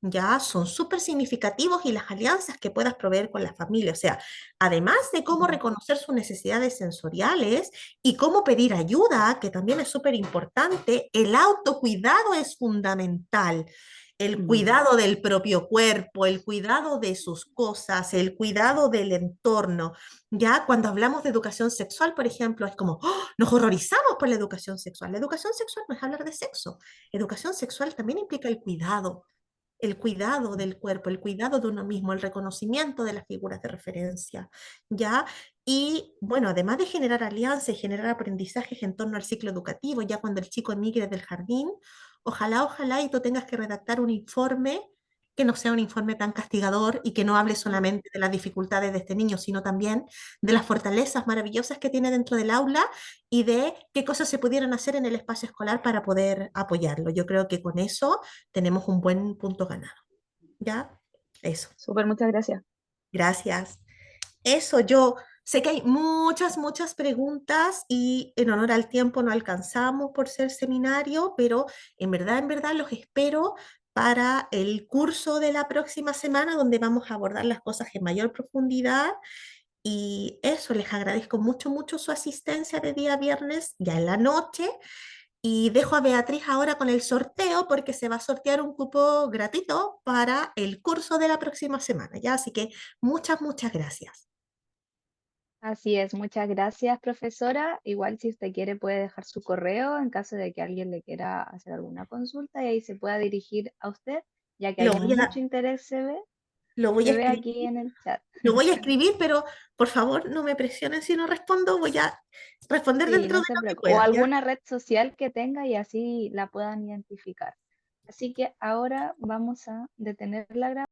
S2: ya son súper significativos y las alianzas que puedas proveer con la familia. O sea, además de cómo reconocer sus necesidades sensoriales y cómo pedir ayuda, que también es súper importante, el autocuidado es fundamental. El cuidado del propio cuerpo, el cuidado de sus cosas, el cuidado del entorno. Ya cuando hablamos de educación sexual, por ejemplo, es como, ¡oh!, nos horrorizamos por la educación sexual. La educación sexual no es hablar de sexo. Educación sexual también implica el cuidado del cuerpo, el cuidado de uno mismo, el reconocimiento de las figuras de referencia, ¿ya? Y bueno, además de generar alianzas y generar aprendizajes en torno al ciclo educativo, ya cuando el chico emigre del jardín, ojalá y tú tengas que redactar un informe que no sea un informe tan castigador y que no hable solamente de las dificultades de este niño, sino también de las fortalezas maravillosas que tiene dentro del aula y de qué cosas se pudieran hacer en el espacio escolar para poder apoyarlo. Yo creo que con eso tenemos un buen punto ganado. ¿Ya? Eso.
S5: Súper, muchas gracias.
S2: Gracias. Eso, yo sé que hay muchas preguntas y en honor al tiempo no alcanzamos por ser seminario, pero en verdad los espero para el curso de la próxima semana donde vamos a abordar las cosas en mayor profundidad. Y eso, les agradezco mucho su asistencia de día viernes, ya en la noche. Y dejo a Beatriz ahora con el sorteo porque se va a sortear un cupo gratuito para el curso de la próxima semana, ¿ya? Así que muchas gracias.
S1: Así es, muchas gracias, profesora. Igual si usted quiere puede dejar su correo en caso de que alguien le quiera hacer alguna consulta y ahí se pueda dirigir a usted, ya que
S2: Lo
S1: hay
S2: voy
S1: mucho
S2: a,
S1: interés,
S2: lo voy a
S1: se ve aquí
S2: escribir,
S1: en el chat.
S2: lo voy a escribir, pero por favor no me presionen si no respondo, voy a responder
S1: Sí,
S2: dentro
S1: no
S2: de
S1: se
S2: lo que
S1: preocupe. O
S2: pueda, ¿ya?
S1: alguna red social que tenga y así la puedan identificar. Así que ahora vamos a detener la grabación.